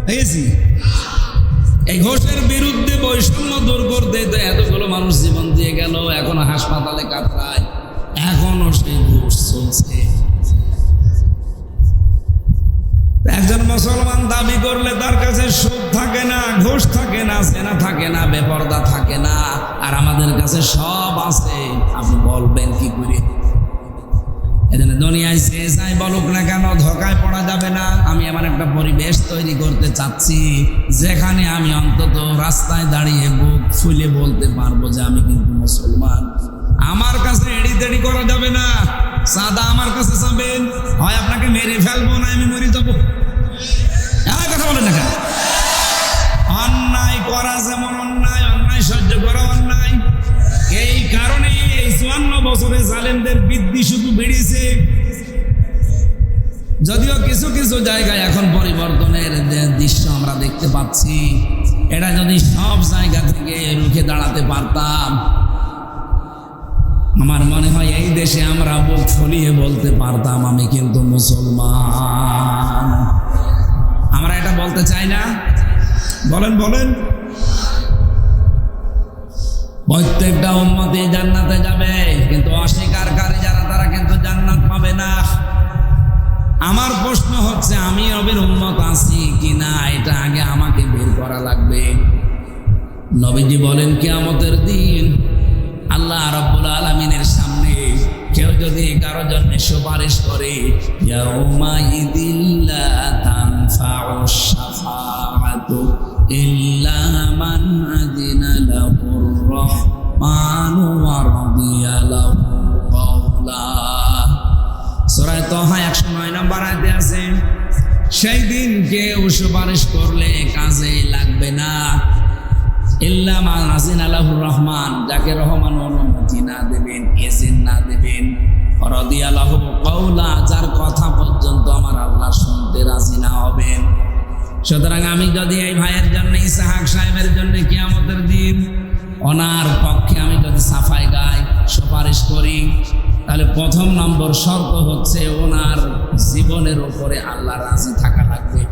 পেয়েছি? এই ঘুষের বিরুদ্ধে বৈষম্য দূর করতে তো এতগুলো মানুষ জীবন দিয়ে গেল, এখনো হাসপাতালে কাতরায়, এখনো সেই ঘুষ চলছে। একজন মুসলমান দাবি করলে তার কাছে সুদ থাকে না, ঘুষ থাকে না, জেনা থাকে না, বেপরদা থাকে না, আর আমাদের কাছে সব আছে। আপনি বলবেন কি করে? এজন্য দুনিয়ায় সে যাই বলুক না কেন, ধোকায় পড়া যাবে না। আমি এমন একটা পরিবেশ তৈরি করতে চাচ্ছি যেখানে আমি অন্তত রাস্তায় দাঁড়িয়ে বুক ফুলে বলতে পারবো যে আমি কিন্তু মুসলমান। আমার কাছে এড়ি তেড়ি করা যাবে না। সাদা আমার কাছে যাবেন, হয় আপনাকে মেরে ফেলবো, না আমি মরে যাবো। কথা বলেন না কেন? অন্যায় করা যেমন অন্যায়, অন্যায় সহ্য করা অন্যায়। এই কারণে এই 54 বছরে জালেমদের বৃদ্ধি শুধু বেড়েছে। যদিও কিছু কিছু জায়গায় এখন পরিবর্তনের দৃশ্য আমরা দেখতে পাচ্ছি, এটা যদি সব জায়গা থেকে রুখে দাঁড়াতে পারতাম, আমার মনে হয় এই দেশে আমরা বুক ফুলিয়ে বলতে পারতাম আমি কিন্তু মুসলমান। আমরা এটা বলতে চাই না? বলেন বলেন। প্রত্যেকটা উম্মতি জান্নাতে যাবে, কিন্তু অস্বীকারী যারা তারা কিন্তু জান্নাত পাবে না। আমার প্রশ্ন হচ্ছে, আমি নবীর উম্মত আছি কিনা এটা আগে আমাকে বের করা লাগবে। নবীজি বলেন কিয়ামতের দিন আল্লাহ রাব্বুল আলামিনের সামনে কেউ যদি কারো জন্য সুপারিশ করে, ইয়াউমা ইদিল্লা তানফাউ শাফাআতু ইল্লা মান আযিনা লাহুর রাহমানু ওয়া রাদিয়া লাহু কাওলা। সূরা তাহা 109 নম্বর আয়াতে আছে, সেই দিন কেউ সুপারিশ করলে কাজে লাগবে না, ইল্লা মান আযিনা লাহুর রহমান, যাকে রহমান অনুমতি না দেবেন, এজেন্ট না দেবেন, রাদিয়া লাহু কাওলা, যার কথা পর্যন্ত আমার আল্লাহ শুনতে রাজি না হবেন। সুতরাং আমি যদি এই ভাইয়ের জন্য, ইসহাক সাহেবের জন্য কিয়ামতের দিন ওনার পক্ষে আমি যদি সাফাই গাই, সুপারিশ করি, তাহলে প্রথম নম্বর শর্ত হচ্ছে ওনার জীবনের উপরে আল্লাহ রাজি থাকা লাগবে।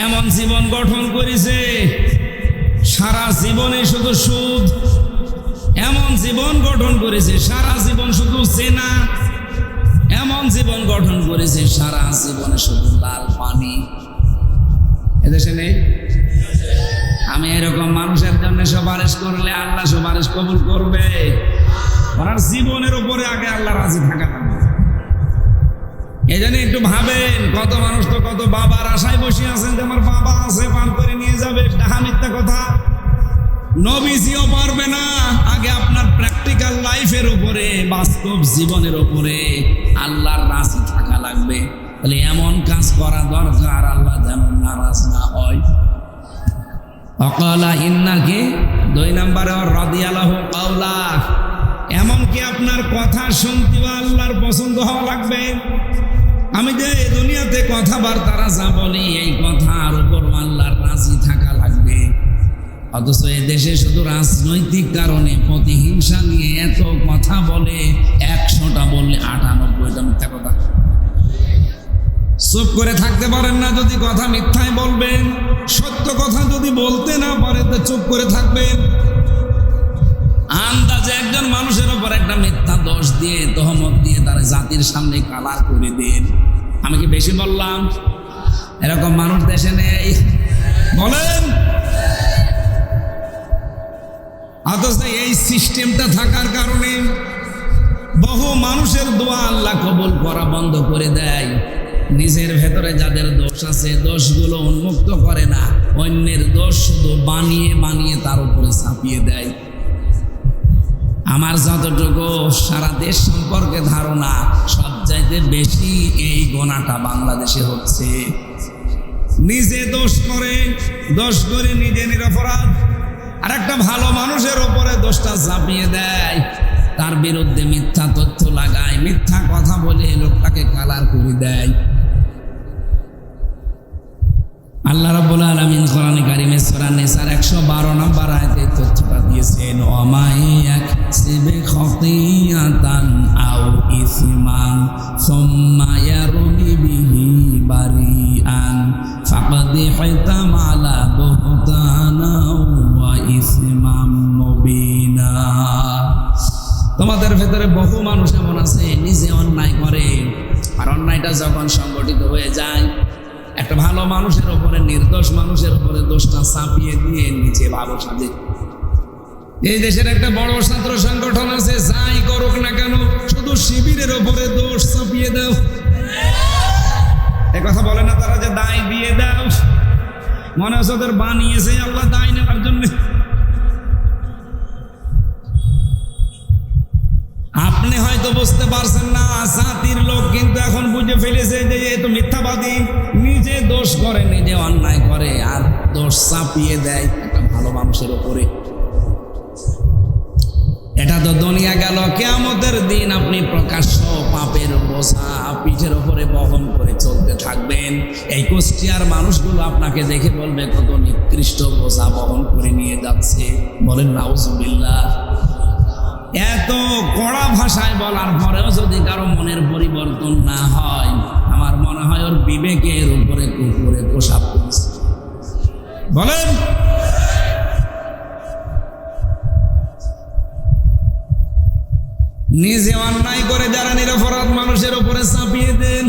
এমন জীবন গঠন করেছে সারা জীবনে শুধু সুদ, এমন জীবন গঠন করেছে সারা জীবন শুধু জেনা, এমন জীবন গঠন করেছে সারা জীবনে শুধু লাল পানি। এদেশে নেই? আমি এরকম মানুষের জন্য সুপারিশ করলে আল্লাহ সুপারিশ কবুল করবে? ওনার জীবনের উপরে আগে আল্লাহ রাজি থাকা লাগবে। এই জন্য একটু ভাবেন, কত মানুষ তো কত বাবার আশায় বসে আছেন যে আমার বাবা আছে, পার করে নিয়ে যাবে। ডাহা মিথ্যা কথা। নবীজিও পারবে না। আগে আপনার প্র্যাকটিক্যাল লাইফের উপরে, বাস্তব জীবনের উপরে আল্লাহর রাজি থাকা লাগবে। তাহলে এমন কাজ করা দরকার আল্লাহ যেন নারাজ না হয়। অকালা ইন্নাকে 2 নম্বরে রাদিয়াল্লাহু কাওলা, এমনকি আপনার কথা শুনতে আল্লাহর পছন্দ হওয়া লাগবে। আমি যে দুনিয়াতে কথাবার্তারা যা বলি, এই কথার উপর আল্লাহর রাজি থাকা লাগবে। অথচ এ দেশে শুধু রাজনৈতিক কারণে প্রতিহিংসা নিয়ে এত কথা বলে, 100টা বললে 98টা মিথ্যা কথা। চুপ করে থাকতে পারেন না যদি কথা মিথ্যাই বলবেন, সত্য কথা যদি বলতে না পারে তো চুপ করে থাকবেন। একটা মিথ্যা দোষ দিয়ে তহমত দিয়ে তার জাতির সামনে কালার করে দেন। আমি কি বেশি বললাম? এরকম মানুষ দেশে নেই, বলেন। অথচ এই সিস্টেমটা থাকার কারণে বহু মানুষের দোয়া আল্লাহ কবুল করা বন্ধ করে দেয়। নিজের ভেতরে যাদের দোষ আছে দোষগুলো উন্মুক্ত করে না, অন্যের দোষ শুধু বানিয়ে বানিয়ে তার উপরে চাপিয়ে দেয়। আমার যতটুকু সারা দেশ সম্পর্কে ধারণা, সবচাইতে বেশি এই গোনাটা বাংলাদেশে হচ্ছে। নিজে দোষ করে নিজে নিরপরাধ, আর একটা ভালো মানুষের ওপরে দোষটা চাপিয়ে দেয়, তার বিরুদ্ধে মিথ্যা তথ্য লাগায়, মিথ্যা কথা বলে লোকটাকে কালার করে দেয়। আল্লাহ রাব্বুল আলামিন কোরআনে কারিমে সূরা নিসার 112 নম্বর আয়াতে তথ্যটা দিয়েছেন, ওয়ামাই ইয়াকসিবু খাতিয়াতান আও ইসমান সুম্মা ইয়ারমি বিহি বারিআন ফাকাদ ইহতামালা বুহতানা ওয়া ইসমান মুবিনা। তোমাদের ভেতরে বহু মানুষ এমন আছে নিজে অন্যায় করে, আর অন্যায়টা যখন সংগঠিত হয়ে যায় একটা ভালো মানুষের ওপরে, নির্দোষ মানুষের ওপরে দোষটা চাপিয়ে দিয়ে নিচে ভালো সাজে। এই দেশের একটা বড় ছাত্র সংগঠন আছে, যাই করুক না কেন শুধু শিবিরের ওপরে দোষ চাপিয়ে দাও। এ কথা বলে না তারা যে দায় দিয়ে দাও, মনে হচ্ছে ওদের বানিয়েছে আল্লাহ দায় নেওয়ার জন্য। আপনি হয়তো বুঝতে পারছেন না, জাতির লোক কিন্তু এখন বুঝে ফেলেছে যে এ তো মিথ্যাবাদী, নিজে দোষ করে, নিজে অন্যায় করে, আর দোষ চাপিয়ে দেয় একটা ভালো মানুষের ওপরে। এটা তো দুনিয়া গেল, কিয়ামতের দিন আপনি প্রকাশ্য পাপের বোঝা পিঠের ওপরে বহন করে চলতে থাকবেন। এই কুষ্টিয়ার মানুষগুলো আপনাকে দেখে বলবে কত নিকৃষ্ট বোঝা বহন করে নিয়ে যাচ্ছে। বলেন নাউজুবিল্লাহ। এত কড়া ভাষায় বলার পরেও যদি কারো মনের পরিবর্তন না হয়, আমার মনে হয় ওর বিবেকের উপরে কুকুরে পোশাক করেছে। বলেন, নিজে অন্যায় করে যারা নিরপরাধ মানুষের উপরে চাপিয়ে দেন,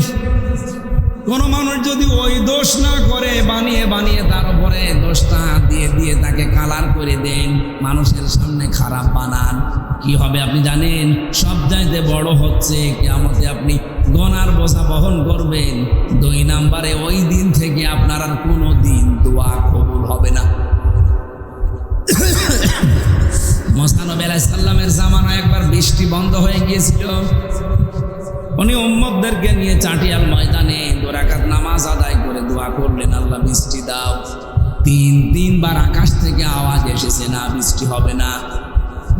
কোন মানুষ যদি ওই দোষ না করে বানিয়ে বানিয়ে তার উপরে দোষটা দিয়ে দিয়ে তাকে কালার করে দেন, মানুষের সামনে খারাপ বানান, কি হবে আপনি জানেন? সবচাইতে বড় হচ্ছে কিয়ামতে আপনি গুনার বোঝা বহন করবেন। 2 নম্বরে ওই দিন থেকে আপনার আর কোনো দিন দোয়া কবুল হবে না। মুসা নবী আলাইহিস সালামের জামানায় একবার বৃষ্টি বন্ধ হয়ে গিয়েছিল। উনি উম্মতদেরকে নিয়ে চাটিয়াল ময়দানে 2 রাকাত নামাজ আদায় করে দোয়া করলেন, আল্লাহ বৃষ্টি দাও। 3 বার আকাশ থেকে আওয়াজ এসেছে, না বৃষ্টি হবে না।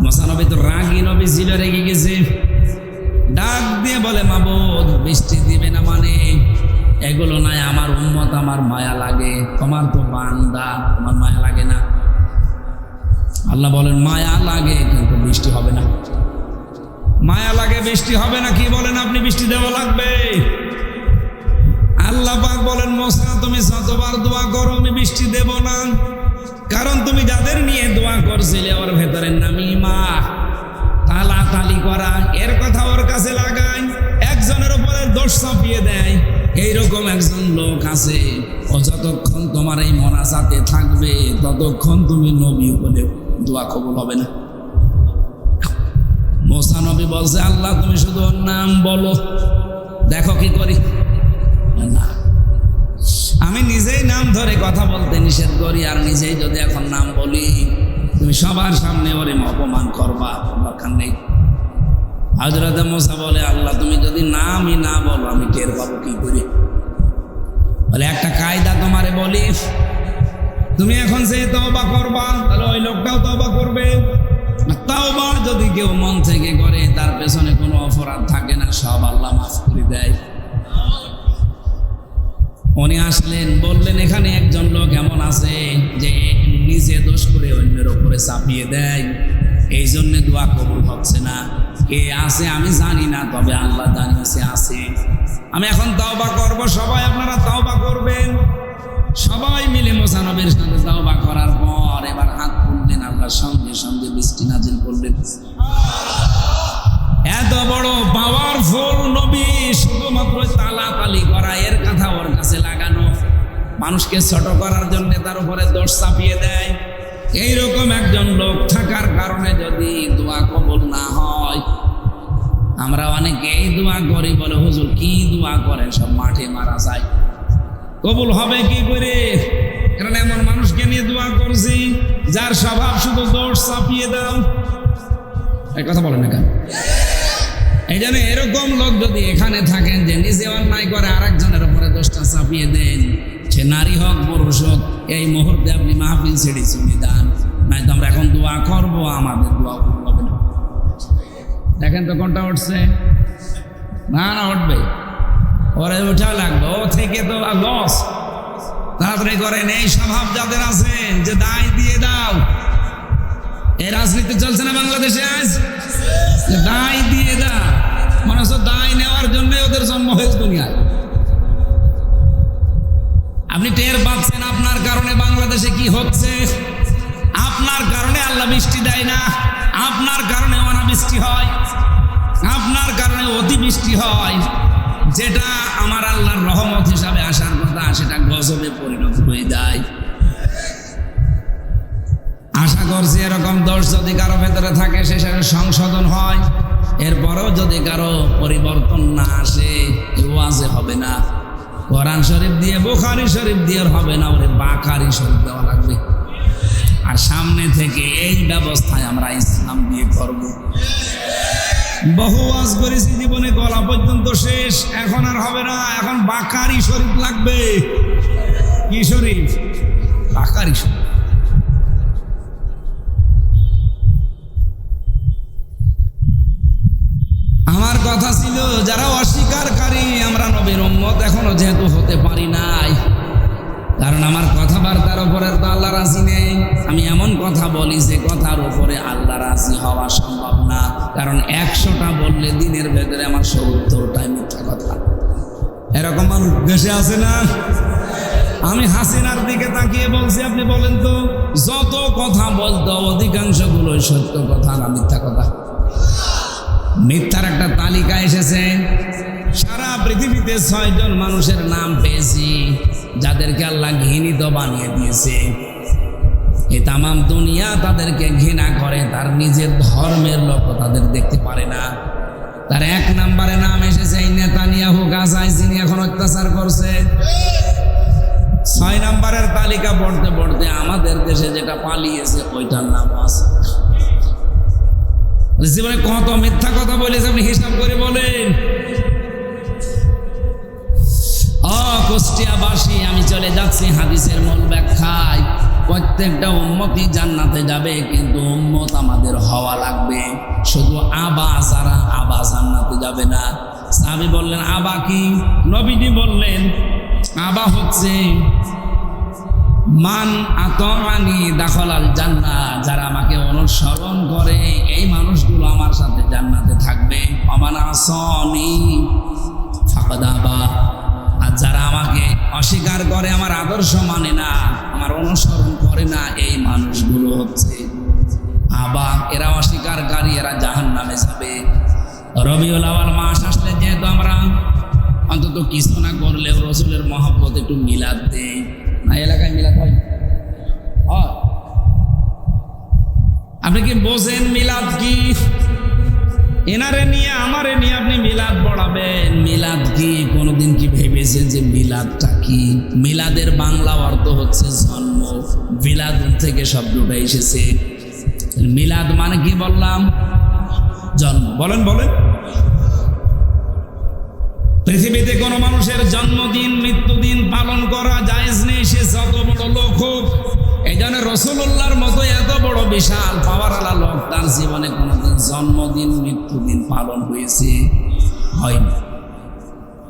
মুসা নবী তো রাগী নবী ছিল, রেগে গেছে, ডাক দিয়ে বলে, মাবুদ বৃষ্টি দিবে না মানে এগুলো নাই, আমার উম্মত, আমার মায়া লাগে, তোমার তো বান্দা, তোমার মায়া লাগে না? আল্লাহ বলেন, মায়া লাগে কিন্তু বৃষ্টি হবে না। মায়া লাগে বৃষ্টি হবে না, কি বলেন আপনি? বৃষ্টি দেওয়া লাগবে। আল্লাহ পাক বলেন, মুসা তুমি যতবার দোয়া করো আমি বৃষ্টি দেব না, কারণ তুমি যাদের নিয়ে দোয়া করছিলে ওর ভেতরে নামিমা, তালাতালি করা, এর কথা ওর কাছে লাগায়, একজনের উপরে দোষ চাপিয়ে দেয়। এইরকম একজন লোক আছে, ও যতক্ষণ তোমার এই মোনাজাতে থাকবে ততক্ষণ তুমি নবী বলে দোয়া কবুল হবে না। মুসা নবী বলছে, আল্লাহ তুমি শুধু ওর নাম বলো, দেখো কি করি। না, আমি নিজেই নাম ধরে কথা বলতে নিষেধ করি, আর নিজেই যদি এখন নাম বলি তুমি সবার সামনে ওরে অপমান করবা, দরকার নেই। হযরত মুসা বলে, আল্লাহ তুমি যদি নামই না বলো আমি টের পাবো কি করে? বলে, একটা কায়দা তোমারে বলি, তুমি এখন যে তওবা করবা তাহলে ওই লোকটাও তওবা করবে। তাওবা যদি কেউ মন থেকে করে তার পেছনে কোনো অপরাধ থাকে না, সব আল্লাহ মাফ করে দেয়। উনি আসলেন, বললেন, এখানে একজন লোক এমন আছে যে নিজে দোষ করে অন্যের উপরে চাপিয়ে দেয়, এই জন্য দোয়া কবুল হচ্ছে না। কে আছে আমি জানি না, তবে আল্লাহ জানিয়েছে আছে। আমি এখন তাওবা করব, সবাই আপনারা তাওবা করবেন। সবাই মিলে মুসা নবীর সাথে তাওবা করার পর এবার হাত তুললেন, আল্লাহ সঙ্গে সঙ্গে বৃষ্টি নাজিল করলেন। এত বড় পাওয়ারফুল নবী, শুধুমাত্র তালাতালি করা এর কথা ওর কাছে লাগানো, মানুষকে ছোট করার জন্য তার উপরে দোষ চাপিয়ে দেয়। এইরকম একজন লোক থাকার কারণে যদি দোয়া কবুল না হয়, আমরা অনেকে এই দোয়া করি, বলে হুজুর কি দোয়া করেন, সব মাঠে মারা যায়, কবুল হবে কি করে? কারণ এমন মানুষকে নিয়ে দোয়া করছি যার স্বভাব শুধু দোষ চাপিয়ে দাও। এই কথা বলেন না কেন? এই জন্য এরকম লোক যদি এখানে থাকেন যে নিজে অন্যায় করে আরেকজনের উপরে দোষটা চাপিয়ে দেন, সে নারী হোক পুরুষ হোক, এই মুহূর্তে আপনি মাহফিল ছেড়ে চলে যান, নাই তো আমরা এখন দোয়া করবো, আমাদের দোয়া হবে না। দেখেন তো কোনটা উঠছে? না না উঠবে, ওরে উঠা লাগবে, ও থেকে তো লস। তাড়াতাড়ি করেন। এই স্বভাব যাদের আছে যে দায় দিয়ে দাও, এই রাজনীতি চলছে না বাংলাদেশে আজ, দায় দিয়ে দাও, মনে হচ্ছে দায় নেওয়ার জন্য ওদের জন্ম হয়েছে দুনিয়ায়। আপনি টের পাচ্ছেন আপনার কারণে বাংলাদেশে কি হচ্ছে? আপনার কারণে আল্লাহ বৃষ্টি দেয় না, আপনার কারণে অনাবৃষ্টি হয়, আপনার কারণে অতিবৃষ্টি হয়। যেটা আমার আল্লাহর রহমত হিসাবে আসার কথা, সেটা গজবে পরিণত হয়ে যায়। আশা করছি এরকম দোষ যদি কারো ভেতরে থাকে, সে সংশোধন হয়। এরপরেও যদি কারো পরিবর্তন না আসে, ওয়াজে হবে না। কোরআন শরীফ দিয়ে, বুখারী শরীফ দিয়ে হবে না, ওরে বাখারী শরীফ দেওয়া লাগবে। আর সামনে থেকে এই ব্যবস্থায় আমরা ইসলাম দিয়ে করব। বহু ওয়াজ করেছি জীবনে, গলা পর্যন্ত শেষ, এখন আর হবে না, এখন বাখারী শরীফ লাগবে। কি শরীফ? বাখারী শরীফ। আমার কথা ছিল যারা অস্বীকারী, আমরা নবীর উম্মত এখনো যেহেতু হতে পারি নাই, কারণ আমার কথাবার্তার উপরে তো আল্লাহ রাজি নেই। আমি এমন কথা বলি যে কথার উপরে আল্লাহ রাজি হওয়া সম্ভব না, কারণ 100টা বললে দিনের ভেতরে আমার 70টাই মিথ্যা কথা। এরকম মানুষ দেশে আছে না? আমি হাসিনার দিকে তাকিয়ে বলছি, আপনি বলেন তো, যত কথা বলতো অধিকাংশগুলোই সত্য কথা না মিথ্যা কথা? মিথ্যার একটা তালিকা এসেছে, সারা পৃথিবীতে 6 জন মানুষের নাম পেয়েছি যাদেরকে আল্লাহ ঘৃণিত বানিয়ে দিয়েছে। এই তামাম দুনিয়া তাদেরকে ঘৃণা করে, তার নিজের ধর্মের লোক তাদের দেখতে পারে না। তার 1 নম্বরে নাম এসেছে এই নেতানিয়াহু, গাজায় যিনি এখন অত্যাচার করছে। 6 নম্বরের তালিকা পড়তে পড়তে আমাদের দেশে যেটা পালিয়েছে ওইটার নাম আছে। জীবনে কত মিথ্যা কথা বলেছে আপনি হিসাব করে বলেন। কুষ্টিয়াবাসী, আমি চলে যাচ্ছি হাদিসের মূল ব্যাখ্যায়। প্রত্যেকটা উম্মতই জান্নাতে যাবে, কিন্তু উম্মত আমাদের হওয়া লাগবে। শুধু আবা যারা, আবা জান্নাতে যাবে না। সাহাবী বললেন আবা কি? নবীজি বললেন আবা হচ্ছে মান আতানি দাখালাল জান্নাহ, যারা আমাকে অনুসরণ করে এই মানুষগুলো আমার সাথে জান্নাতে থাকবে। ওমান আসানি ফাকাদ আবা, আর যারা আমাকে অস্বীকার করে, আমার আদর্শ মানে না, আমার অনুসরণ করে না, এই মানুষগুলো হচ্ছে আবা। এরা অস্বীকারী, এরা জাহান্নামে যাবে। রবিউল আউয়াল মাস আসলে যেহেতু আমরা অন্তত কিছু না করলেও রাসূলের মহব্বত একটু মিলাদ দেই না, এলাকায় মিলাদ হয়? আপনি কি বোঝেন মিলাদ কি? এনারে নিয়ে আমারে নিয়ে আপনি মিলাদ পড়াবেন। মিলাদ কি কোনোদিন কি ভেবেছেন যে মিলাদটা কি? মিলাদের বাংলা অর্থ হচ্ছে জন্ম। মিলাদ থেকে শব্দটা এসেছে। মিলাদ মানে কি বললাম? জন্ম। বলেন বলেন। পৃথিবীতে কোনো মানুষের জন্মদিন মৃত্যুদিন পালন করা জায়েজ নেই, সে যত বড় লোক হোক। এই জন্য রাসূলুল্লাহর মতো এত বড় বিশাল পাওয়ারওয়ালা লোক, তার জীবনে কোনোদিন জন্মদিন মৃত্যুদিন পালন হয়েছে? হয়নি।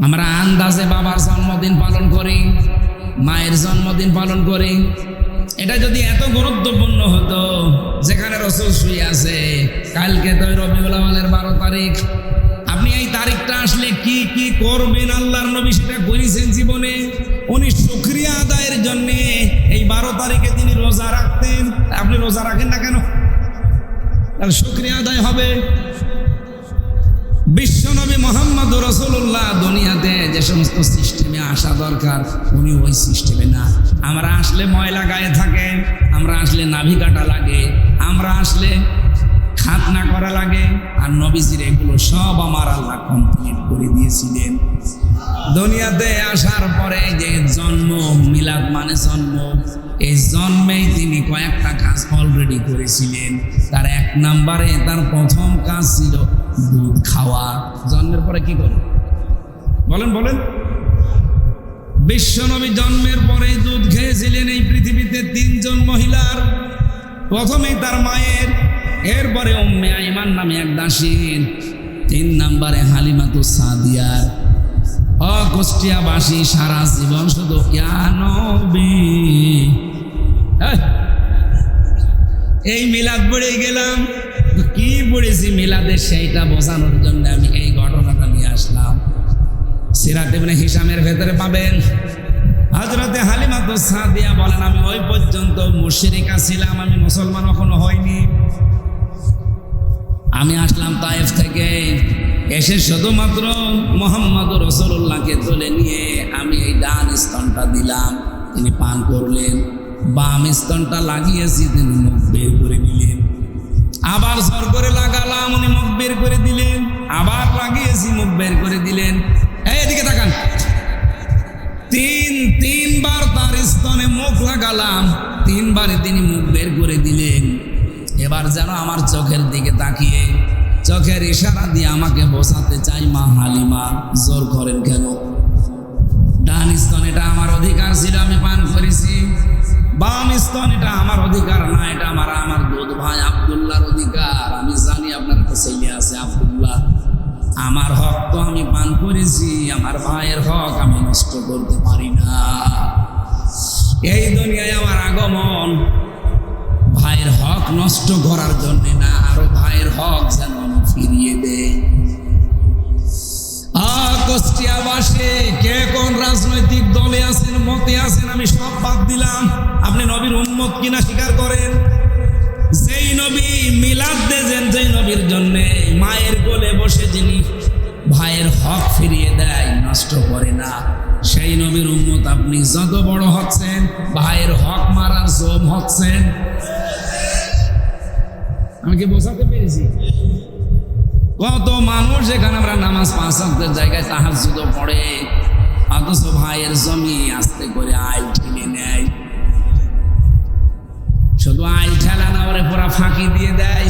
আমরা আন্দাজে বাবার জন্মদিন পালন করি, মায়ের জন্মদিন পালন করি। এটা যদি এত গুরুত্বপূর্ণ হতো, যেখানে রাসূল শুয়ে আছে, কালকে তো রবিউল আউয়ালের 12 তারিখ, আপনি এই তারিখটা আসলে কি কি করবেন? আল্লাহর নবী সেটা করেছেন জীবনে। উনি শুকরিয়া আদায়ের জন্য এই 12 তারিখে তিনি রোজা রাখতেন। আপনি রোজা রাখেন না কেন? তাহলে শুকরিয়া আদায় হবে। বিশ্বনবী মুহাম্মদ রাসূলুল্লাহ দুনিয়াতে যে সমস্ত সিস্টেমে আসা দরকার উনি ওই সিস্টেমে না। আমরা আসলে ময়লা গায়ে থাকে, আমরা আসলে নাভি কাটা লাগে, আমরা আসলে খাতনা করা লাগে, আর নবীজির এগুলো সব আমার আল্লাহ কমপ্লিট করে দিয়েছিলেন। দুনিয়াতে আসার পরে যে জন্ম, মিলাদ মানে জন্ম, এই জন্মেই তিনি কয়েকটা কাজ অলরেডি করেছিলেন। তার এক নম্বরে তার প্রথম কাজ ছিল দুধ খাওয়া। জন্মের পরে কি করে বলেন বলেন? বিশ্বনবী জন্মের পরে দুধ খেয়েছিলেন এই পৃথিবীতে তিনজন মহিলার। প্রথমেই তার মায়ের, এরপরে উম্মে আইমান নামে এক দাসীর, 3 নম্বরে হালিমাতুস সাদিয়ার। কুষ্টিয়াবাসী সারা জীবন শুধু ইয়া নবী এই মিলাদ পড়ে গেলাম। কি পড়েছি মিলাদে সেইটা বোঝানোর জন্য আমি এই ঘটনাটা নিয়ে আসলাম। সিরাত ইবনে হিশামের ভেতরে পাবেন হযরতে হালিমাতুস সাদিয়া বলেন, আমি ওই পর্যন্ত মুশরিকা ছিলাম, আমি মুসলমান এখনো হইনি। আমি আসলাম তায়েফ থেকে, এসে শুধুমাত্র মুহাম্মদ রাসূলুল্লাহকে তুলে নিয়ে আমি এই ডান স্তনটা দিলাম, তিনি পান করলেন। বাম স্তনটা লাগিয়েছি, তিনি মুখ বের করে নিলেন। আবার জোর করে লাগালাম, উনি মুখ বের করে দিলেন। আবার লাগিয়েছি, মুখ বের করে দিলেন। এদিকে তাকান। তিনবার তার স্তনে মুখ লাগালাম, 3 বারে তিনি মুখ বের করে দিলেন। এবার যেন আমার চোখের দিকে তাকিয়ে চোখের ইশারা দিয়ে আমাকে বোঝাতে চাই, মা হালিমা জোর করেন কেন? ডান স্তন এটা আমার অধিকার ছিল, আমি পান করেছি। বাম স্তন এটা আমার অধিকার না, এটা আমার দুধ ভাই আব্দুল্লাহর অধিকার। আমি জানি আপনার একটা ছেলে আছে আব্দুল্লাহ, আমার হক তো আমি পান করেছি, আমার ভাইয়ের হক আমি নষ্ট করতে পারি না। এই দুনিয়ায় আমার আগমন ভাইয়ের হক নষ্ট করার জন্য না, আরো ভাইয়ের হক যেন আমি ফিরিয়ে দেয়। কুষ্টিয়াবাসী কে কোন রাজনৈতিক দলে আছেন, মতে আছেন, আমি সব বাদ দিলাম। আপনি নবীর উম্মত কিনা স্বীকার করেন। যেই নবী মিলাদ দেন, যেই নবীর জন্য মায়ের কোলে বসে যিনি ভাইয়ের হক ফিরিয়ে দেয়, নষ্ট করে না, সেই নবীর উম্মত আপনি যত বড় হচ্ছেন, ভাইয়ের হক মারার জম হচ্ছেন। আমি কি বোঝাতে পেরেছি? কত মানুষ এখানে আমরা নামাজ 5 ওয়াক্তের জায়গায় তাহাজ্জুদও পড়ে, অথচ ভাইয়ের জমি আস্তে করে আইল ঠেলে নেয়। শুধু আইল ঠেলা না, ওরে পুরা ফাঁকি দিয়ে দেয়।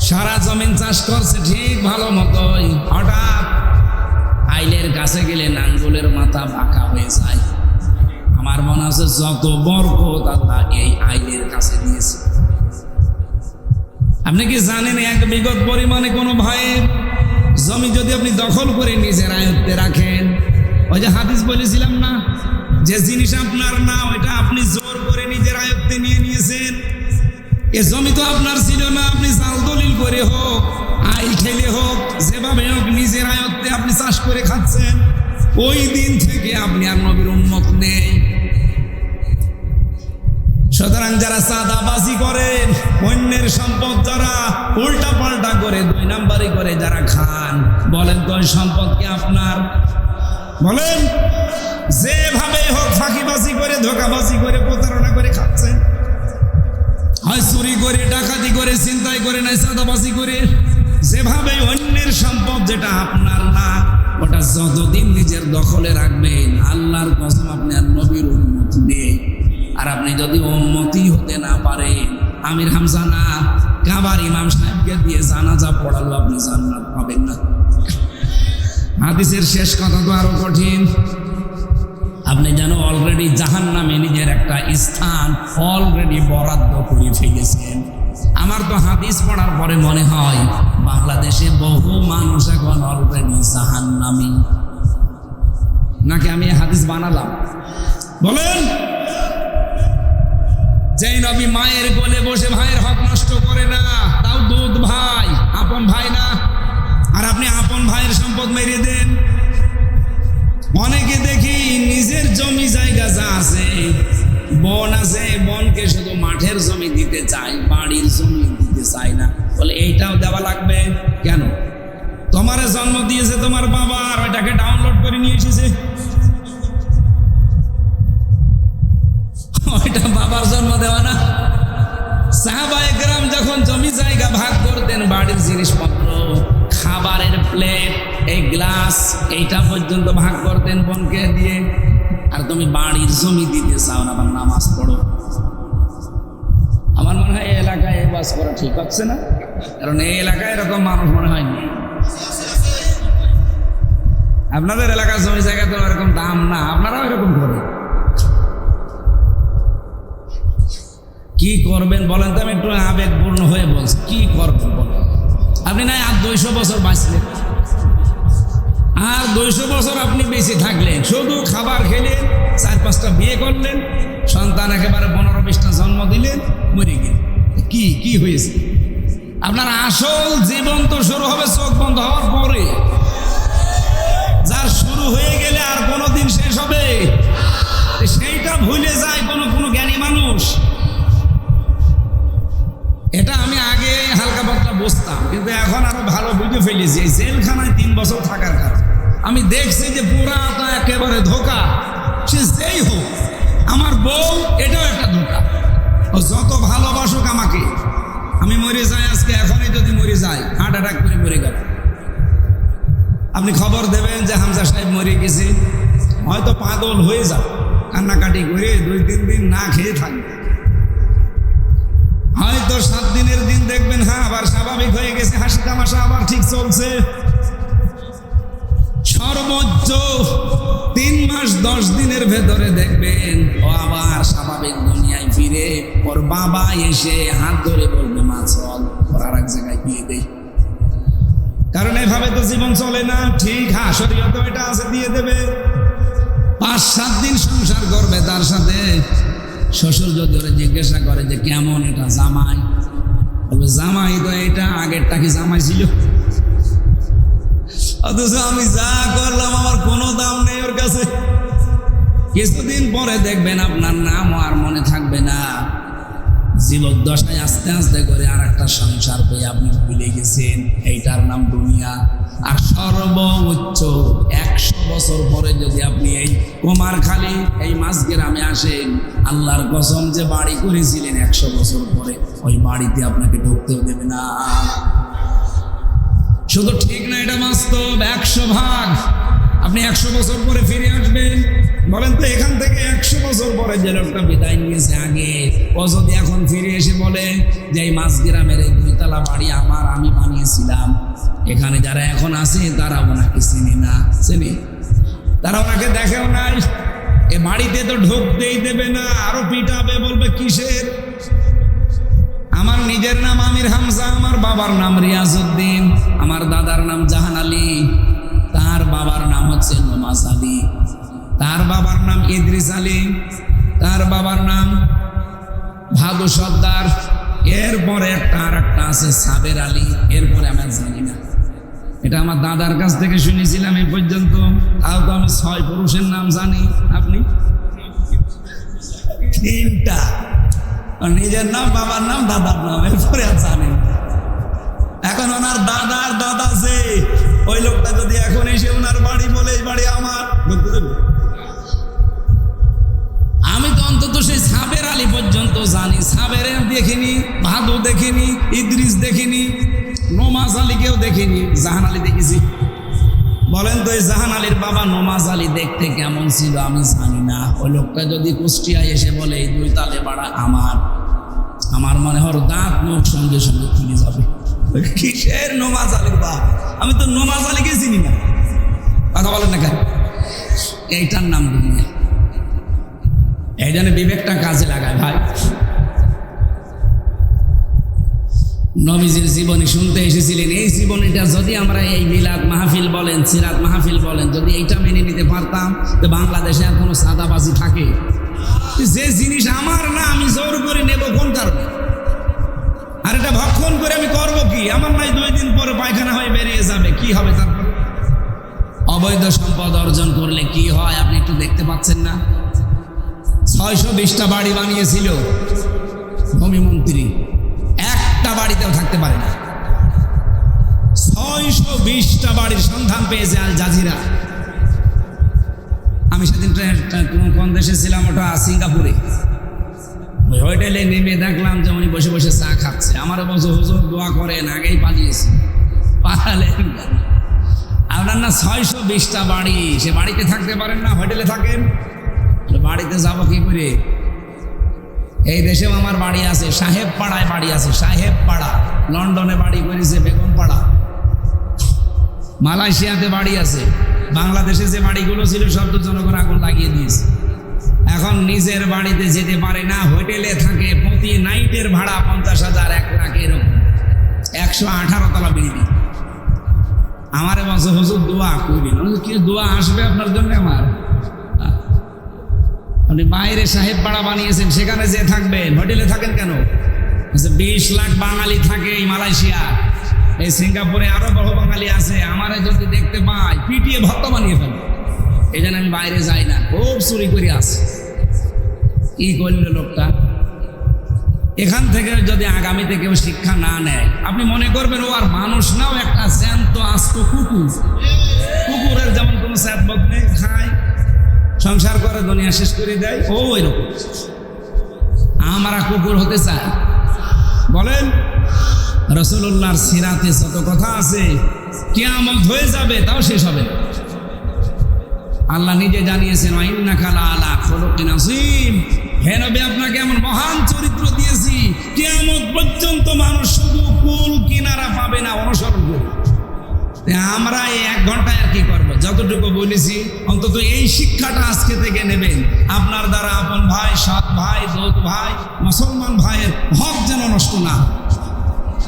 সারা জমিন চাষ করছে ঠিক ভালো মতোই, হঠাৎ আইলের কাছে গেলে নাঙ্গলের মাথা বাঁকা হয়ে যায়। আমার মনে আছে যত বরকত আল্লাহ এই আইলের কাছে দিয়েছে। আপনি কি জানেন, 1 বিঘত পরিমাণে কোনো ভাইয়ের জমি যদি আপনি দখল করে নিজের আয়ত্তে রাখেন, ওই যে হাদিস বলেছিলাম না, যে জিনিস আপনার না ওইটা আপনি জোর করে নিজের আয়ত্তে নিয়ে নিয়েছেন। এ জমি তো আপনার ছিল না, আপনি জাল দলিল করে হোক, আইল ঠেলে হোক, যেভাবে হোক নিজের আয়ত্তে আপনি চাষ করে খাচ্ছেন। ওই দিন থেকে আপনি আর নবীর উম্মত নেই। সুতরাং যারা চাঁদাবাজি করেন, অন্যের সম্পদ যারা উল্টা পাল্টা করে 2 নাম্বারি করে যারা খান, বলেন তো ওই সম্পদ কি আপনার? বলেন, যেভাবে হোক ফাঁকিবাজি করে, ধোঁকাবাজি করে, প্রতারণা করে খাচ্ছেন, হয় চুরি করে, ডাকাতি করে, ছিনতাই করে, নাই চাঁদাবাজি করে। যেভাবে অন্যের সম্পদ যেটা আপনার না, ওটা যতদিন নিজের দখলে রাখবেন, আল্লাহর কসম আপনি আর নবীর উম্মত নেই। আর আপনি যদি উম্মতি হতে না পারেন, আমির হামজা না, কাবার ইমাম সাহেবকে দিয়ে জানাজা পড়ালো, আপনি জান্নাত পাবেন না। হাদিসের শেষ কথা তো আরো কঠিন। আপনি যেন অলরেডি জাহান্নামে নিজের একটা স্থান অলরেডি বরাদ্দ করে ফেলেছেন। আমার তো হাদিস পড়ার পরে মনে হয় বাংলাদেশে বহু মানুষ এখন অলরেডি জাহান্নামী। নাকি আমি হাদিস বানালাম? বলেন, যেই নবী মায়ের কোলে বসে ভাইয়ের হক নষ্ট করে না, তাও দুধ ভাই, আপন ভাই না, আর আপনি আপন ভাইয়ের সম্পদ মেরে দেন। অনেকে দেখি নিজের জমি জায়গা যা আছে, বন আছে, বনকে শুধু মাঠের জমি দিতে চায়, বাড়ির জমি দিতে চায় না। বলে এইটাও দেওয়া লাগবে কেন? তোমারে জন্ম দিয়েছে তোমার বাবা, আর ওইটাকে ডাউনলোড করে নিয়ে এসেছে। ওইটা বাবার জন্ম দেওয়া না। সাহাবায়ে কেরাম যখন জমি জায়গা ভাগ করতেন, বাড়ির জিনিসপত্র, খাবারের প্লেট, এই গ্লাস, এইটা পর্যন্ত ভাগ করতেন বোনকে দিয়ে। আর তুমি বাড়ির জমি দিতে চাও না, আবার নামাজ পড়ো। আমার মনে হয় এই এলাকায় এই বাস করা ঠিক হচ্ছে না, কারণ এই এলাকায় এরকম মানুষ মনে হয়নি। আপনাদের এলাকার জমি জায়গা তো এরকম দাম না, আপনারাও এরকম করেন। কি করবেন বলেন তো? আমি একটু আবেগপূর্ণ হয়ে বলছি, কি করবেন বলেন? আপনি না আর 200 বছর বাঁচলেন, আর 200 বছর আপনি বেঁচে থাকলেন, শুধু খাবার খেলেন, 4-5টা বিয়ে করলেন, সন্তান একেবারে 15-20টা জন্ম দিলেন, মরে গেলেন। কি হয়েছে? আপনার আসল জীবন তো শুরু হবে চোখ বন্ধ হওয়ার পরে। যার শুরু হয়ে গেলে আর কোনোদিন শেষ হবে সেইটা ভুলে যায় কোনো জ্ঞানী মানুষ। এটা আমি আগে হালকা পাতলা বুঝতাম, কিন্তু এখন আরো ভালো বুঝে ফেলেছি। এই জেলখানায় 3 বছর থাকার কারণ আমি দেখছি যে পুরাটা একেবারে ধোকা। সে যেই হোক, আমার বউ এটাও একটা ধোকা। ও যত ভালোবাসুক আমাকে, আমি মরে যাই আজকে, এখনই যদি মরে যাই, হার্ট অ্যাটাক করে মরে গেল, আপনি খবর দেবেন যে হামজা সাহেব মরে গেছে, হয়তো পাগল হয়ে যাবে, কান্নাকাটি করে 2-3 দিন না খেয়ে থাকবে। হয়তো 7 দিনের দিন দেখবেন হ্যাঁ আবার স্বাভাবিক হয়ে গেছে, হাসি তামাশা আবার ঠিক চলছে। সর্বোচ্চ 3 মাস 10 দিনের ভেতরে দেখবেন ও আবার স্বাভাবিক দুনিয়ায় ফিরে, ওর বাবা এসে হাত ধরে বলবে মা চল, ওর আর এক জায়গায় বিয়ে দেয়। কারণ এভাবে তো জীবন চলে না। ঠিক, হ্যাঁ শরীয়তে এটা আছে, দিয়ে দেবে। 5-7 দিন সংসার করবে তার সাথে। শ্বশুর যদি ওরা জিজ্ঞাসা করে যে কেমন এটা জামাই, বলবে জামাই তো এটা, আগেরটা কি জামাই ছিল? অথচ আমি যা করলাম আমার কোনো দাম নেই ওর কাছে। কিছুদিন পরে দেখবেন আপনার নাম আর মনে থাকবে না। জীবদ্দশায় আস্তে আস্তে করে আর একটা সংসার পেয়ে আপনি ভুলে গেছেন, এইটার নাম দুনিয়া। আর সর্বোচ্চ 100 বছর পরে যদি আপনি এই কুমারখালী, এই মাঝগ্রামে আসেন, আল্লাহর কসম যে বাড়ি করেছিলেন 100 বছর পরে, ওই বাড়িতে আপনাকে ঢুকতেও দেবে না। শুধু ঠিক না, এটা বাস্তব। 100 ভাগ আপনি 100 বছর পরে ফিরে আসবেন। বলেন তো, এখান থেকে 100 বছর পরে যে লোকটা বিদায় নিয়েছে আগে, ও যদি এখন ফিরে এসে বলে যে এই মাঝগ্রামের এই 2 তলা বাড়ি আমার, আমি বানিয়েছিলাম, এখানে যারা এখন আছে তারা ওনাকে চিনি না, চিনি, তারা ওনাকে দেখেও নাই, এ বাড়িতে তো ঢুকতেই দেবে না, আরো পিটাবে, বলবে কিসের? আমার নিজের নাম আমির হামজা, আমার বাবার নাম রিয়াজউদ্দিন, আমার দাদার নাম জাহান আলী, তার বাবার নাম হচ্ছে নমাজ আলী, তার বাবার নাম ইদ্রিস আলী, তার বাবার নাম ভাদু সর্দার, এরপরে আর একটা আছে সাবের আলী, এরপরে আমি জানি না। এটা আমার দাদার কাছ থেকে শুনেছিলাম এই পর্যন্ত। তাও তো আমি 6 পুরুষের নাম জানি, আপনি 3টা, নিজের নাম, বাবার নাম, দাদার নাম, এরপরে আর জানেন। এখন ওনার দাদার দাদা যে ওই লোকটা যদি এখন এসে ওনার বাড়ি বলে এই বাড়ি আমার, আমি তো অন্তত সেই সাবের আলী পর্যন্ত জানি। সাবের দেখিনি, ভাদু দেখিনি, ইদ্রিস দেখিনি, নমাজ আলীকেও দেখিনি, জাহান আলী দেখেছি। বলেন তো এই জাহান আলীর বাবা নমাজ আলী দেখতে কেমন ছিল আমি জানি না। ওই লোকটা যদি কুষ্টিয়ায় এসে বলে এই 2 তালে বাড়া আমার মনে হয় দাঁত মুখ সঙ্গে সঙ্গে খুলে যাবে। কিসের নমাজ আলীর বাপ? আমি তো নমাজ আলীকে চিনি না। কথা বলেন না কেন? এইটার নাম দুনিয়া। এই জন্য বিবেকটা কাজে লাগায় ভাই। নবীজির জীবনী শুনতে এসেছিলেন, এই জীবনীটা যদি আমরা এই মিলাদ মাহফিল বলেন, সিরাত মাহফিল বলেন, যদি এইটা মেনে নিতে পারতাম, তো বাংলাদেশে আর কোনো সাদাবাজি থাকে? যে জিনিস আমার না, আমি জোর করে নেব কোন কারণে? আর এটা ভক্ষণ করে আমি করব কি? আমার নাই 2 দিন পরে পায়খানা হয়ে বেরিয়ে যাবে, কি হবে তারপর? অবৈধ সম্পদ অর্জন করলে কি হয় আপনি একটু দেখতে পাচ্ছেন না? 620টা বাড়ি বানিয়েছিল ভূমিমন্ত্রী, একটা বাড়িতেও থাকতে পারে না। 620টা বাড়ির সন্ধান পেয়েছে আল জাজিরা। আমি সেদিন কোন দেশে ছিলাম, ওটা সিঙ্গাপুরে। ওই হোটেলে নেমে দেখলাম যে উনি বসে বসে চা খাচ্ছে। আমারও বলছে হুজুর দোয়া করেন, আগেই পালিয়েছি। পালালেন আপনার না 620টা বাড়ি, সে বাড়িতে থাকতে পারেন না, হোটেলে থাকেন। বাড়িতে যাব কি করে? এই দেশেও আমার বাড়ি আছে, সাহেব পাড়ায় বাড়ি আছে, সাহেব পাড়া। লন্ডনে বাড়ি করেছে বেগম পাড়া। মালয়েশিয়াতে বাড়ি আছে। বাংলাদেশে যে বাড়িগুলো ছিল সব তো জনগণ আগুন লাগিয়ে দিয়েছে। এখন নিজের বাড়িতে যেতে পারে না, হোটেলে থাকে। প্রতি নাইটের ভাড়া 50,000, 1 লাখ এরকম, 118 তলা বিল্ডিং। আমারে বলছে হুজুর দোয়া করিন। কি দোয়া আসবে আপনার জন্য? আমার আপনি বাইরে সাহেব পাড়া বানিয়েছেন, সেখানে যে থাকবেন, হোটেলে থাকেন কেন? 20 লাখ বাঙালি থাকে এই মালয়েশিয়া। এই সিঙ্গাপুরে আরো বড় বাঙালি আছে। আমারে যদি দেখতে পাই পিটিয়ে ভক্ত বানিয়ে ফেলে। এই জন্য আমি বাইরে যাই না, খুব চুরি করে আসি। কি করলো লোকটা? এখান থেকে যদি আগামীতে কেউ শিক্ষা না নেয়, আপনি মনে করবেন ও আর মানুষ না, ও একটা জ্যান্ত আস্ত কুকুর। কুকুরের যেমন কোনো স্যাদবদ নেই, খায়, সংসার করে, দুনিয়া শেষ করে দেয়, ও এরকম। আমরা কুকুর হতে চাই? বলেন। রাসূলুল্লাহর সিরাতে যত কথা আছে, কিয়ামত হয়ে যাবে তাও শেষ হবে না। আল্লাহ নিজে জানিয়েছেন ইন্নাকা লাআলা খুলুকিন আযীম। হে নবী, আপনাকে এমন মহান চরিত্র দিয়েছি, কিয়ামত পর্যন্ত মানুষ শুধু কুল কিনারা পাবে না, অনুসরণ করবে। আমরা এই 1 ঘন্টায় আর কি করবো? যতটুকু বলেছি অন্তত এই শিক্ষাটা আজকে থেকে নেবেন। আপনার দ্বারা আপন ভাই, সৎ ভাই, দোত ভাই, মুসলমান ভাইয়ের হক যেন নষ্ট না।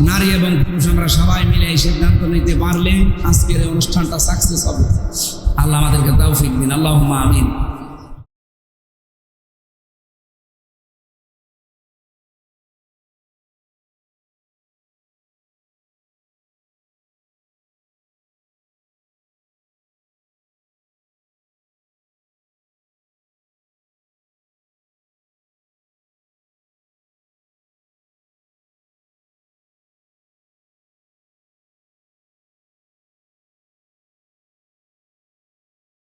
নারী এবং পুরুষ আমরা সবাই মিলে এই সিদ্ধান্ত নিতে পারলে আজকের এই অনুষ্ঠানটা সাকসেস হবে। আল্লাহ আমাদেরকে তৌফিক দিন। আল্লাহুম্মা আমিন।